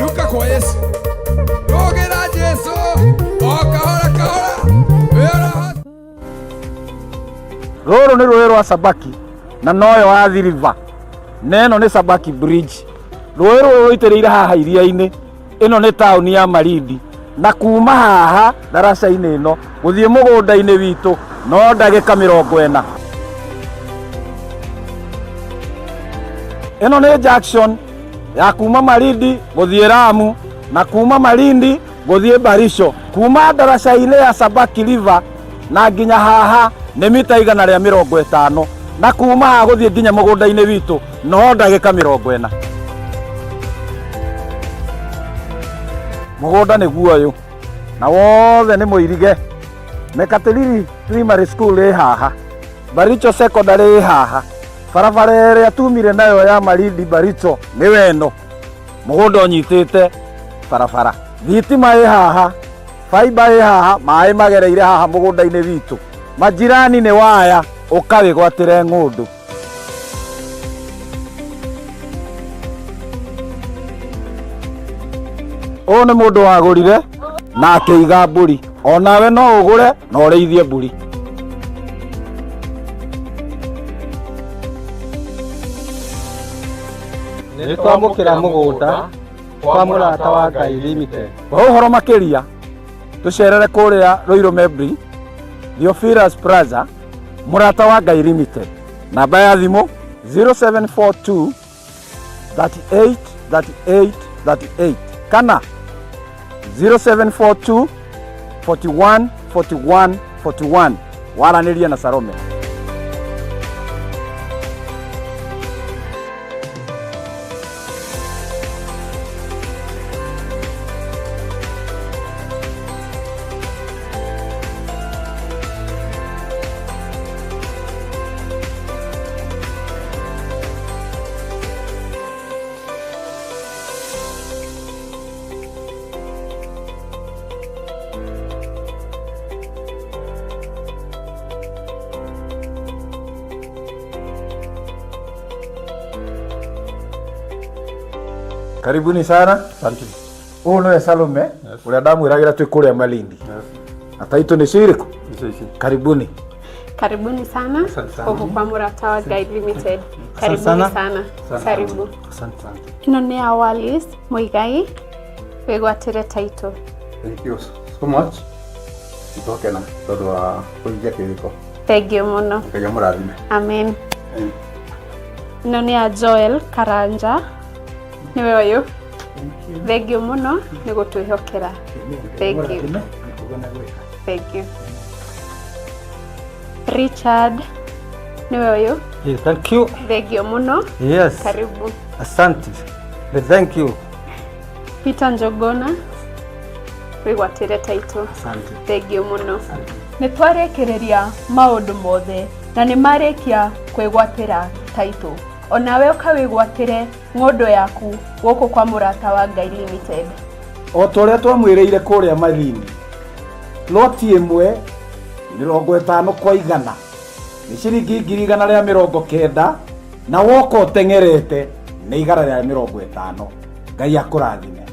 B: Luka kwa Yesu Rogera Jesu Okahora kahora Wera
D: Rũrũ nĩ rũĩ rwa Sabaki na noyo wa Athi River na ĩno nĩ Sabaki Bridge rũĩ rũrũ rũitĩrĩire haha iria-inĩ ĩno nĩ taũni ya Malindi na kuma haha daraca-inĩ ĩno gũthiĩ mũgũnda-inĩ witũ no ndagĩka 40 ĩno nĩ junction ya kuma Malindi gũthiĩ Lamu na kuma Malindi gũthiĩ Barisho kuma daraca-inĩ ya Sabaki River na nginya haha nĩ mita 150 na kuma haha gũthiĩ nginya mũgũnda-inĩ witũ no ndagĩka 40 mũgũnda nĩguo ũyũ na wothe nĩ mũirige Mekatilili Primary School ĩ haha Baricho Secondary ĩ haha barabara ĩrĩa tumire nayo ya Malindi Baricho nĩ weno mũgũnda ũnyitĩte barabara thitima ĩ haha fiber ĩ haha maĩ magereire haha mũgũnda-inĩ witũ majirani nĩ waya ũkawĩgwatĩre ng'ũndũ ũyũ nĩ mũndũ wagũrire na akĩiga mbũri onawe no ũgũre na ũrĩithie mbũri
E: nĩ twamũkĩra mũgũnda kwa Mũrata wa Ngai Limited
D: kwa ũhoro makĩria tũcerere kũrĩa Ruiru Mebri Theophilus Plaza Mũrata wa Ngai Limited namba ya thimũ 0742 38 38 38 kana 0742 41 41 41 waranĩria na Salome Karibuni sana.
E: Asante.
D: Huyu nĩwe Salome ũrĩa ndamwĩragĩra twĩ kũrĩa Malindi. Na taitũ nĩ cirĩkũ? Karibuni.
G: Karibuni sana. Huku kwa Muratawa Guide Limited. Karibuni sana. Karibu.
E: Asante sana.
G: Ino nĩ Awalis Muigai wĩgwatĩre taitũ.
E: Thank you so much. Itokena tondũ wa kũhingia kĩrĩko.
G: Thengiũ mũno.
E: Ngai mũrathime.
G: Amen. Ino nĩ Joel Karanja. Nĩwe ũyũ. Thengiũ mũno nĩ gũtwĩhokera. Thank you. Thank you. Richard nĩwe ũyũ.
E: Yes, thank you.
G: Thengiũ mũno.
E: Yes.
G: Karibu.
E: Asante. Thank you.
G: Peter Njogona wĩgwatĩre taitũ.
E: Asante.
G: Thengiũ mũno.
H: Nĩ twarĩkĩrĩria maũndũ mothe na nĩ marĩkia kwĩgwatĩra taitũ. Onawe ũkawĩgwatĩre ng'ũndũ yaku gũkũ kwa Muratawa Guide Limited.
D: O ta ũrĩa twamwĩrĩire kũrĩa Malindi, loti ĩmwe 50 kwa 100 nĩ ciringi 190 na woka ũteng'erete nĩ igara rĩa 50. Ngai akũrathime.